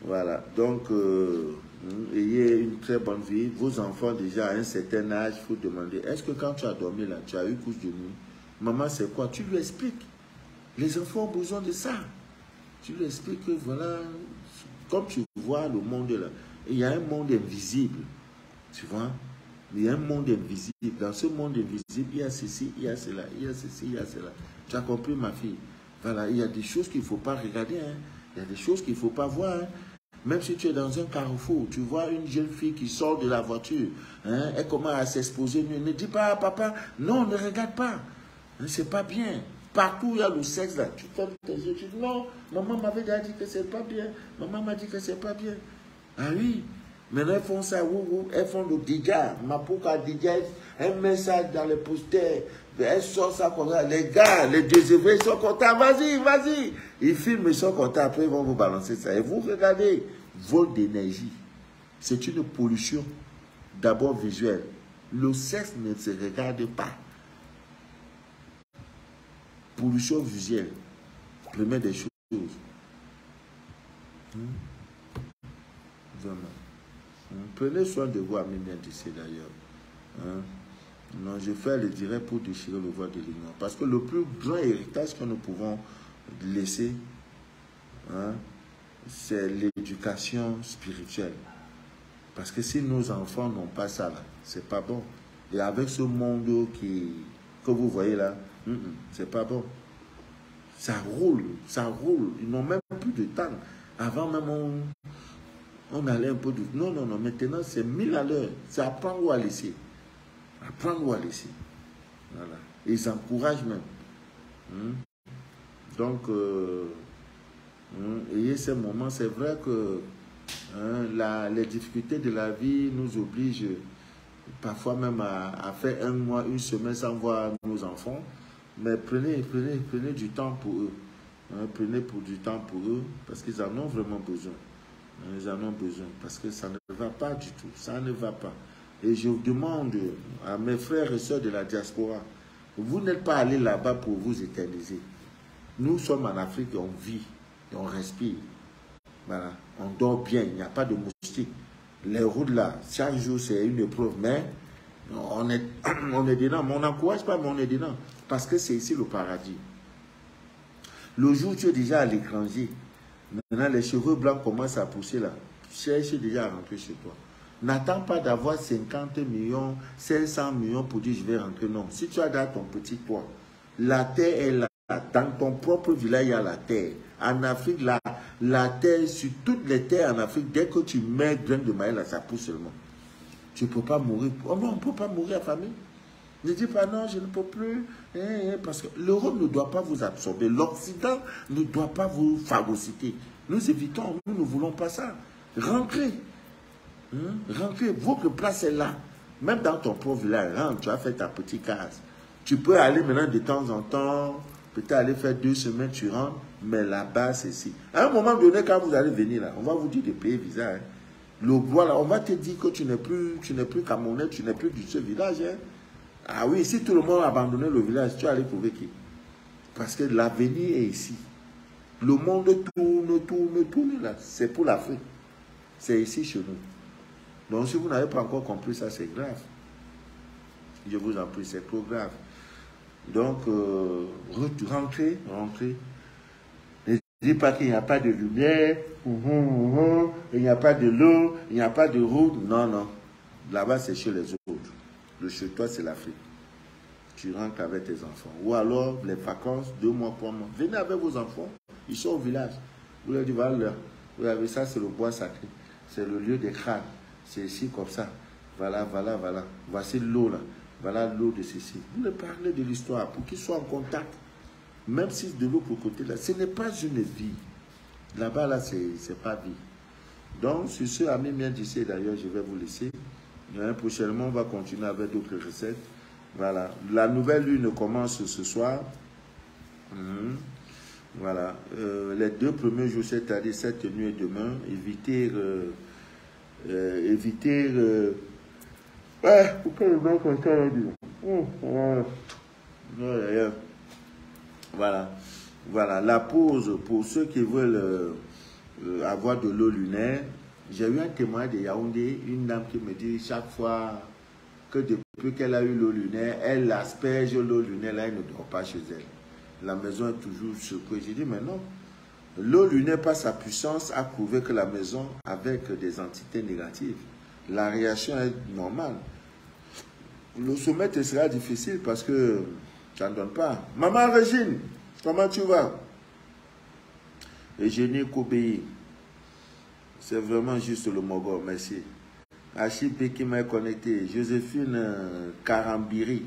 Voilà, donc, ayez une très bonne vie. Vos enfants, déjà, à un certain âge, il faut demander, est-ce que quand tu as dormi là, tu as eu couche de nuit? Maman, c'est quoi? Tu lui expliques. Les enfants ont besoin de ça. Tu lui expliques que, voilà, comme tu vois le monde là, il y a un monde invisible. Tu vois? Il y a un monde invisible. Dans ce monde invisible, il y a ceci, il y a cela, il y a ceci, il y a cela. Tu as compris, ma fille? Voilà, il y a des choses qu'il ne faut pas regarder. Hein. Il y a des choses qu'il ne faut pas voir. Hein. Même si tu es dans un carrefour, tu vois une jeune fille qui sort de la voiture, hein, elle commence à s'exposer. Ne dis pas, papa, non, ne regarde pas. Hein, c'est pas bien. Partout, il y a le sexe là. Tu fermes tes yeux, tu dis non, maman m'avait déjà dit que c'est pas bien. Maman m'a dit que c'est pas bien. Ah oui. Maintenant, elles font ça, elles font le dégât. Ma pouca dégât, elles mettent ça dans les posters. Elles sortent ça comme ça. Les gars, les désœuvrés, ils sont contents. Vas-y, vas-y. Ils filment, ils sont contents. Après, ils vont vous balancer ça. Et vous regardez, vol d'énergie. C'est une pollution, d'abord visuelle. Le sexe ne se regarde pas. Pollution visuelle. Première des choses. Vraiment. Prenez soin de vous, amis bien d'ici d'ailleurs. Hein? Non, je fais le direct pour déchirer le voile de l'ignorance. Parce que le plus grand héritage que nous pouvons laisser, hein, c'est l'éducation spirituelle. Parce que si nos enfants n'ont pas ça, là, c'est pas bon. Et avec ce monde que vous voyez là, c'est pas bon. Ça roule, ça roule. Ils n'ont même plus de temps. Avant même, on allait un peu de... Non, non, non. Maintenant, c'est 1000 à l'heure. C'est apprendre ou à laisser. Apprendre ou à laisser. Voilà. Ils encouragent même. Donc, ayez ces moments. C'est vrai que les difficultés de la vie nous obligent parfois même à faire un mois, une semaine sans voir nos enfants. Mais prenez du temps pour eux. Hein, prenez du temps pour eux parce qu'ils en ont vraiment besoin. Ils en ont besoin parce que ça ne va pas du tout. Ça ne va pas. Et je demande à mes frères et sœurs de la diaspora, vous n'êtes pas allés là-bas pour vous éterniser. Nous sommes en Afrique et on vit, et on respire. Voilà. On dort bien, il n'y a pas de moustiques. Les routes là, chaque jour c'est une épreuve, mais on est dedans. Mais on n'encourage pas, mais on est dedans. Parce que c'est ici le paradis. Le jour où tu es déjà à l'étranger, maintenant les cheveux blancs commencent à pousser là. Cherche déjà à rentrer chez toi. N'attends pas d'avoir 50 millions, 500 millions pour dire je vais rentrer. Non. Si tu as dans ton petit toit, la terre est là. Dans ton propre village, il y a la terre. En Afrique, la terre, sur toutes les terres en Afrique, dès que tu mets grain de maïs là, ça pousse seulement. Tu ne peux pas mourir. Oh non, on ne peut pas mourir à famille. Ne dis pas non, je ne peux plus. Parce que l'Europe ne doit pas vous absorber. L'Occident ne doit pas vous phagocyter. Nous évitons, nous ne voulons pas ça. Rentrez. Rentrez. Votre place est là. Même dans ton propre village, rentre, tu as fait ta petite case. Tu peux aller maintenant de temps en temps, peut-être aller faire 2 semaines, tu rentres, mais là-bas, c'est ici. À un moment donné, quand vous allez venir là, on va vous dire de payer visa. Hein. Le bois là, on va te dire que tu n'es plus Camerounais, tu n'es plus de ce village. Hein. Ah oui, si tout le monde a abandonné le village, tu vas aller trouver qui? Parce que l'avenir est ici. Le monde tourne là. C'est pour l'Afrique. C'est ici chez nous. Donc si vous n'avez pas encore compris ça, c'est grave. Je vous en prie, c'est trop grave. Donc, rentrez. Ne dites pas qu'il n'y a pas de lumière, il n'y a pas de l'eau, il n'y a pas de route. Non, non. Là-bas, c'est chez les autres. Le chez toi, c'est l'Afrique. Tu rentres avec tes enfants. Ou alors, les vacances, 2 mois, 3 mois. Venez avec vos enfants. Ils sont au village. Vous leur dites, voilà, vous avez ça, c'est le bois sacré. C'est le lieu des crânes. C'est ici comme ça. Voilà. Voici l'eau là. Voilà l'eau de ceci. Vous leur parlez de l'histoire pour qu'ils soient en contact. Même si de l'autre côté là, ce n'est pas une vie. Là-bas, là, c'est pas vie. Donc, sur ce, amis bien d'ici, d'ailleurs, je vais vous laisser. Prochainement, on va continuer avec d'autres recettes. Voilà. La nouvelle lune commence ce soir. Voilà. Les 2 premiers jours, c'est-à-dire cette nuit et demain, pourquoi le mec comme ça Voilà. La pause, pour ceux qui veulent avoir de l'eau lunaire, j'ai eu un témoignage de Yaoundé, une dame qui me dit chaque fois que depuis qu'elle a eu l'eau lunaire, elle asperge l'eau lunaire, là, elle ne dort pas chez elle. La maison est toujours secouée. J'ai dit, mais non, L'eau lunaire, par sa puissance, a prouvé que la maison avec des entités négatives. La réaction est normale. Le sommet te sera difficile parce que tu n'en donnes pas. Maman Régine, comment tu vas? Eugénie Koubéi. C'est vraiment juste le Mogor, merci. Achille qui m'a connecté. Joséphine Karambiri.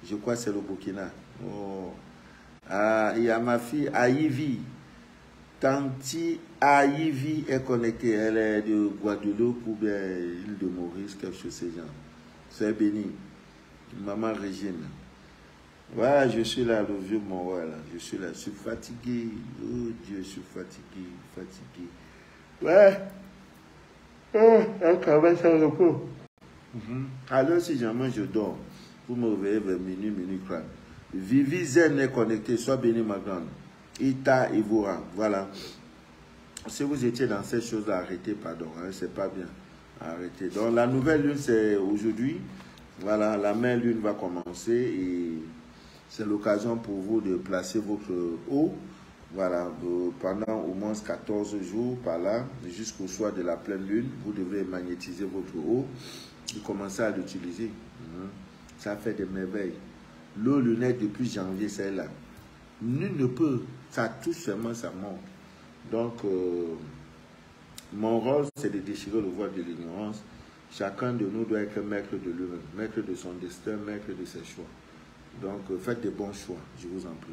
Je crois que c'est le Burkina. Oh. Ah, il y a ma fille Aïvi. Tanti Aïvi est connectée. Elle est de Guadeloupe ou bien l'île de Maurice, quelque chose de ce genre. C'est béni. Maman Régine. Voilà, je suis là, le vieux Monroy, là. Je suis là, je suis fatigué. Oh Dieu, je suis fatigué, fatigué. Ouais. Oh, elle travaille sans repos. Alors, si jamais je dors, vous me réveillez vers minuit, minuit 30. Vivi Zen est connecté, sois béni ma grande. Ita Ivora, voilà. Si vous étiez dans ces choses-là, arrêtez, pardon, hein, c'est pas bien. Arrêtez. Donc, la nouvelle lune, c'est aujourd'hui. Voilà, la même lune va commencer et c'est l'occasion pour vous de placer votre eau. Voilà, pendant au moins 14 jours par là, jusqu'au soir de la pleine lune, vous devez magnétiser votre eau et commencer à l'utiliser. Ça fait des merveilles. L'eau lunaire depuis janvier, c'est là. Nul ne peut, ça touche seulement sa mort. Donc, mon rôle, c'est de déchirer le voile de l'ignorance. Chacun de nous doit être maître de lui-même, maître de son destin, maître de ses choix. Donc, faites des bons choix, je vous en prie.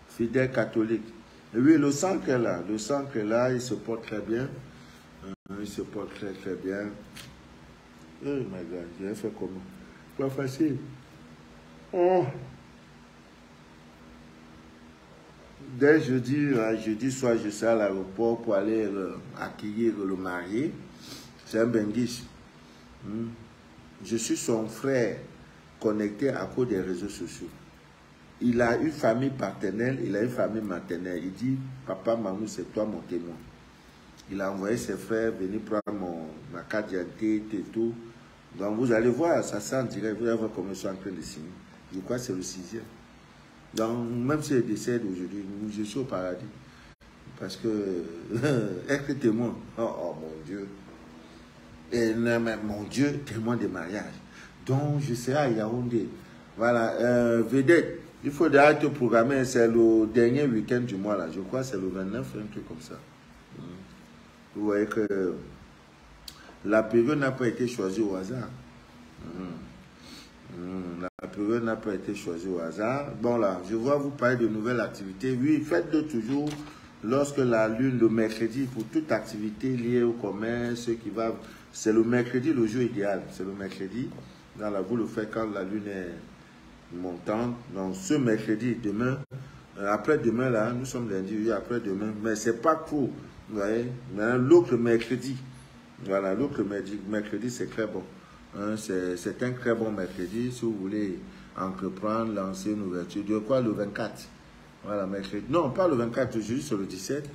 Fidèle catholique. Oui, le sang est là. Le sang est là, il se porte très bien. Il se porte très, très bien. Oh my God, je vais faire comment? Pas facile. Oh. Dès jeudi soir, je serai à l'aéroport pour aller accueillir le marié. C'est un benguiche. Je suis son frère connecté à cause des réseaux sociaux. Il a une famille paternelle, il a une famille maternelle. Il dit, papa, maman, c'est toi mon témoin. Il a envoyé ses frères venir prendre ma carte d'identité et tout. Donc vous allez voir, ça sent direct, vous allez voir comment je suis en train de signer. Je crois que c'est le 6e. Donc même si il décède aujourd'hui, je suis au paradis. Parce que, être témoin, oh mon Dieu. Et non, mais mon Dieu, témoin de mariage. Donc je serai à Yaoundé. Voilà, vedette. Il faut d'ailleurs te programmer, c'est le dernier week-end du mois là. Je crois que c'est le 29, un truc comme ça. Vous voyez que la période n'a pas été choisie au hasard. La période n'a pas été choisie au hasard. Bon là, je vois vous parler de nouvelles activités. Oui, faites-le toujours lorsque la lune, le mercredi, pour toute activité liée au commerce, qui va... C'est le mercredi, le jour idéal. C'est le mercredi. Dans la vous le faites quand la lune est montante. Donc ce mercredi, demain, après-demain, là, nous sommes lundi, oui, après-demain, mais c'est pas court. Vous voyez, l'autre mercredi, voilà, l'autre mercredi, c'est très bon. Hein, c'est un très bon mercredi, si vous voulez entreprendre, lancer une ouverture. De quoi le 24? Voilà, mercredi. Non, pas le 24, aujourd'hui, c'est le 17.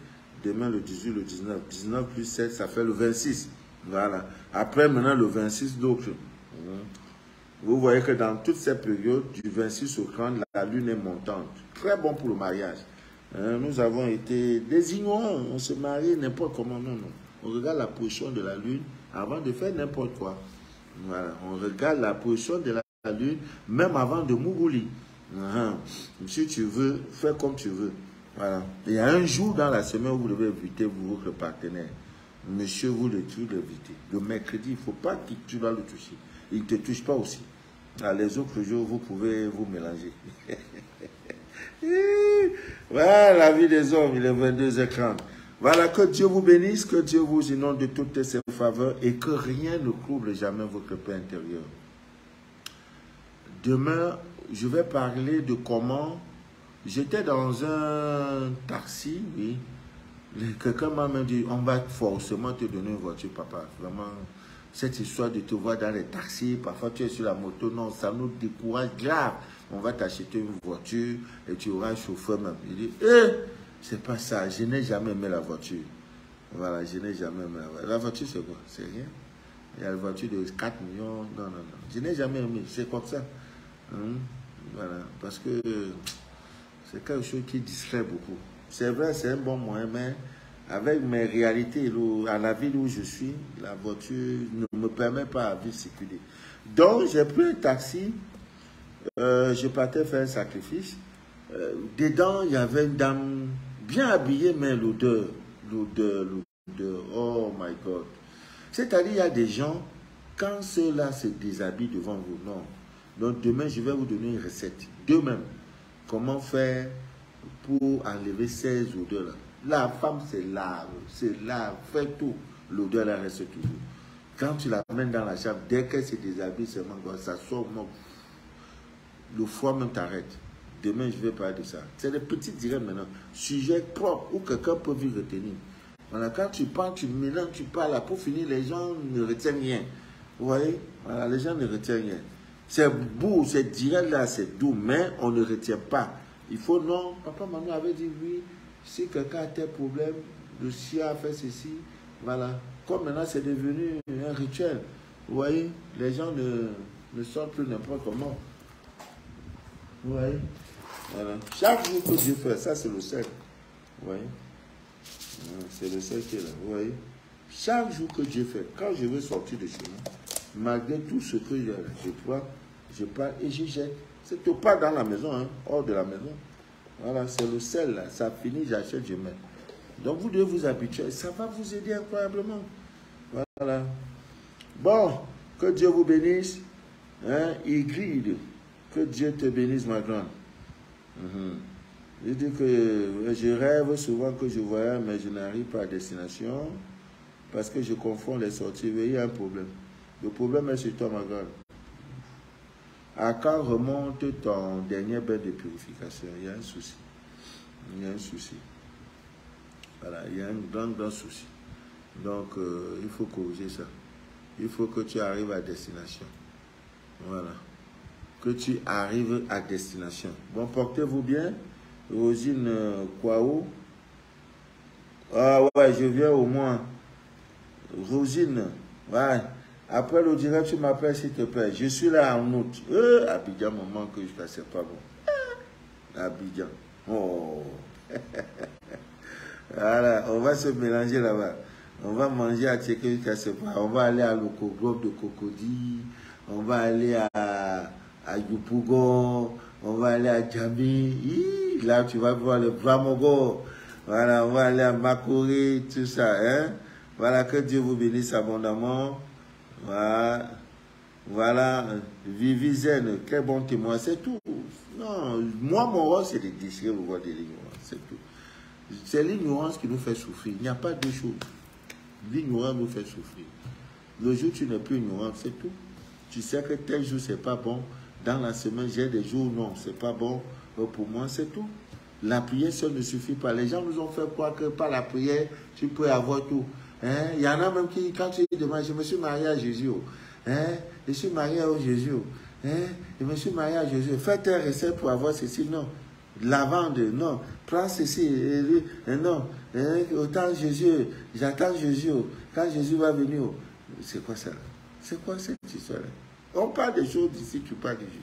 Demain, le 18, le 19. 19 plus 7, ça fait le 26. Voilà. Après, maintenant, le 26, d'autres. Vous voyez que dans toute cette période, du 26 au 30, la lune est montante. Très bon pour le mariage. Nous avons été des ignorants. On se marie n'importe comment. Non, non. On regarde la position de la lune avant de faire n'importe quoi. Voilà. On regarde la position de la lune même avant de mourir. Si tu veux, fais comme tu veux. Voilà. Il y a un jour dans la semaine où vous devez éviter votre partenaire. Monsieur, vous le tuez, l'éviter. Le mercredi, il ne faut pas que tu dois le toucher. Il ne te touche pas aussi. Les autres jours, vous pouvez vous mélanger. Voilà la vie des hommes, il est 22h30. Voilà, que Dieu vous bénisse, que Dieu vous inonde de toutes ses faveurs et que rien ne trouble jamais votre paix intérieure. Demain, je vais parler de comment... J'étais dans un taxi, oui. Quelqu'un m'a même dit, on va forcément te donner une voiture, papa. Vraiment, cette histoire de te voir dans les taxis, parfois tu es sur la moto, non, ça nous décourage grave. On va t'acheter une voiture et tu auras un chauffeur même. Il dit, c'est pas ça, je n'ai jamais aimé la voiture. Voilà, je n'ai jamais aimé la voiture. La voiture, c'est quoi? C'est rien. Il y a la voiture de 4 millions. Non, non, non. Je n'ai jamais aimé. C'est comme ça. Voilà, parce que c'est quelque chose qui distrait beaucoup. C'est vrai, c'est un bon moyen, mais avec mes réalités, à la ville où je suis, la voiture ne me permet pas de circuler. Donc, j'ai pris un taxi, je partais faire un sacrifice. Dedans, il y avait une dame bien habillée, mais l'odeur, oh my God. C'est-à-dire, il y a des gens, quand ceux-là se déshabillent devant vous, non. Donc, demain, je vais vous donner une recette. Demain, comment faire pour enlever ces odeurs-là. La femme, c'est là, fait tout. L'odeur, là, reste toujours. Quand tu la mènes dans la chambre, dès qu'elle se déshabille, ça sort, le foie même t'arrête. Demain, je vais parler de ça. C'est des petits directs maintenant. Sujet propre où quelqu'un peut vite retenir. Voilà, quand tu parles, tu mélanges, tu parles, là, pour finir, les gens ne retiennent rien. Vous voyez? Voilà, les gens ne retiennent rien. C'est beau, c'est direct là, c'est doux, mais on ne retient pas. Il faut, non, papa, maman avait dit, oui, si quelqu'un a tel problème, le chien a fait ceci, voilà. Comme maintenant, c'est devenu un rituel. Vous voyez, les gens ne sortent plus n'importe comment. Vous voyez? Voilà. Chaque jour que Dieu fait, ça c'est le sel. Vous voyez? C'est le sel qui est là. Vous voyez? Chaque jour que Dieu fait, quand je veux sortir de chez moi, malgré tout ce que je pars et je jette. C'est tout pas dans la maison, hein, hors de la maison. Voilà, c'est le sel là. Ça finit, j'achète, je mets. Donc vous devez vous habituer. Ça va vous aider incroyablement. Voilà. Bon, que Dieu vous bénisse. Hein, Ygritte. Que Dieu te bénisse, ma grande. Je dis que je rêve souvent que je voyage, mais je n'arrive pas à destination parce que je confonds les sorties. Il y a un problème. Le problème est sur toi, ma grande. À quand remonte ton dernier bain de purification? Il y a un souci. Il y a un souci. Voilà, il y a un grand souci. Donc, il faut corriger ça. Il faut que tu arrives à destination. Voilà. Que tu arrives à destination. Bon, portez-vous bien. Rosine Kwao. Ah ouais, je viens au moins. Rosine, ouais. Après le direct, tu m'appelles s'il te plaît. Je suis là en août. Abidjan me manque jusqu'à c'est pas bon. Abidjan. Oh. Voilà, on va se mélanger là-bas. On va manger à Tchéké jusqu'à c'est pas. On va aller à l'Okoglobe de Cocody. On va aller à Yupougon. On va aller à Djambi. Là, tu vas voir le Vamogo. Voilà, on va aller à Makori, tout ça. Hein? Voilà, que Dieu vous bénisse abondamment. Voilà, voilà, Vivi Zen, quel bon témoin, c'est tout. Non, moi, mon rôle, c'est de déchirer le voile de l'ignorance, c'est tout. C'est l'ignorance qui nous fait souffrir. Il n'y a pas de chose. L'ignorance nous fait souffrir. Le jour où tu n'es plus ignorant, c'est tout. Tu sais que tel jour, c'est pas bon. Dans la semaine, j'ai des jours, non, c'est pas bon. Pour moi, c'est tout. La prière seule ne suffit pas. Les gens nous ont fait croire que par la prière, tu peux avoir tout. Hein? Il y en a même qui, quand tu demandes, je me suis marié à Jésus. Hein? Je suis marié à Jésus. Hein? Je me suis marié à Jésus. Faites un recette pour avoir ceci. Non. Lavande, non. Prends ceci. Non. Autant Jésus. J'attends Jésus. Quand Jésus va venir. C'est quoi ça? C'est quoi cette histoire-là? On parle des choses d'ici, tu parles de Jésus.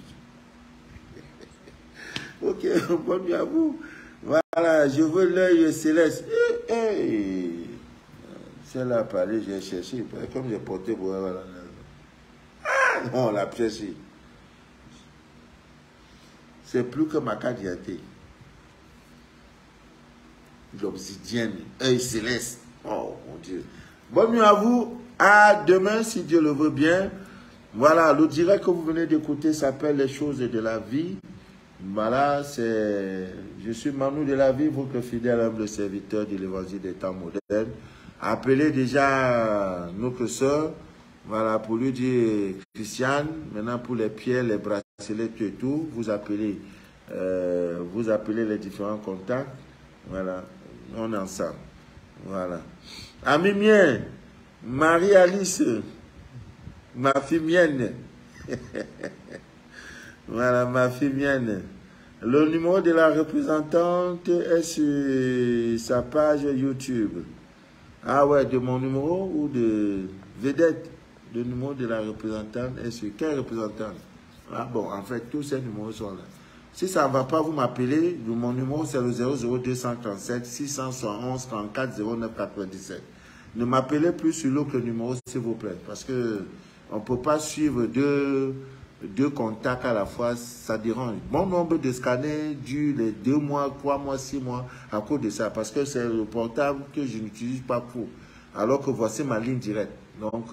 Ok, bonne nuit à vous. Voilà, je veux l'œil céleste. Celle-là a parlé, j'ai cherché. Comme j'ai porté, voilà. Ah non, la pièce. C'est plus que ma carte d'identité. L'obsidienne, œil céleste. Oh mon Dieu. Bonne nuit à vous. À demain, si Dieu le veut bien. Voilà, le direct que vous venez d'écouter s'appelle Les choses de la vie. Voilà, je suis Manu de la vie, votre fidèle humble serviteur de l'évangile des temps modernes. Appelez déjà notre soeur, voilà, pour lui dire Christiane. Maintenant, pour les pierres, les bracelets, tout, vous appelez les différents contacts. Voilà, on est ensemble. Voilà. Ami mien, Marie-Alice, ma fille mienne. Voilà, ma fille mienne. Le numéro de la représentante est sur sa page YouTube. Ah ouais, de mon numéro ou de vedette. Le numéro de la représentante est sur quelle représentante? Ah bon, en fait, tous ces numéros sont là. Si ça ne va pas, vous m'appelez. Mon numéro, c'est le 00237 671 34 09 97. Ne m'appelez plus sur l'autre numéro, s'il vous plaît. Parce que on ne peut pas suivre deux contacts à la fois. Ça dérange. Mon nombre de scanners dure les 2 mois, 3 mois, 6 mois à cause de ça. Parce que c'est le portable que je n'utilise pas pour. Alors que voici ma ligne directe. Donc,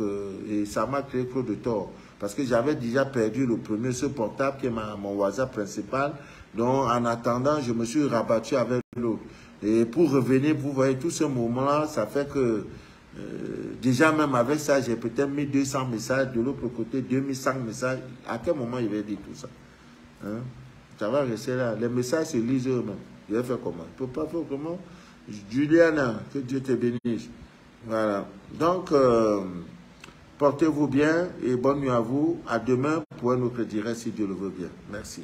et ça m'a créé trop de tort. Parce que j'avais déjà perdu le premier, ce portable qui est mon WhatsApp principal. Donc, en attendant, je me suis rabattu avec l'autre. Et pour revenir, vous voyez, tout ce moment-là, ça fait que déjà même avec ça, j'ai peut-être mis 200 messages. De l'autre côté, 2100 messages. À quel moment il va dire tout ça? Hein? Ça va rester là. Les messages se lisent eux-mêmes. Je vais faire comment? Je ne peux pas faire comment? Juliana, que Dieu te bénisse. Voilà. Donc, portez-vous bien et bonne nuit à vous. À demain pour un autre direct si Dieu le veut bien. Merci.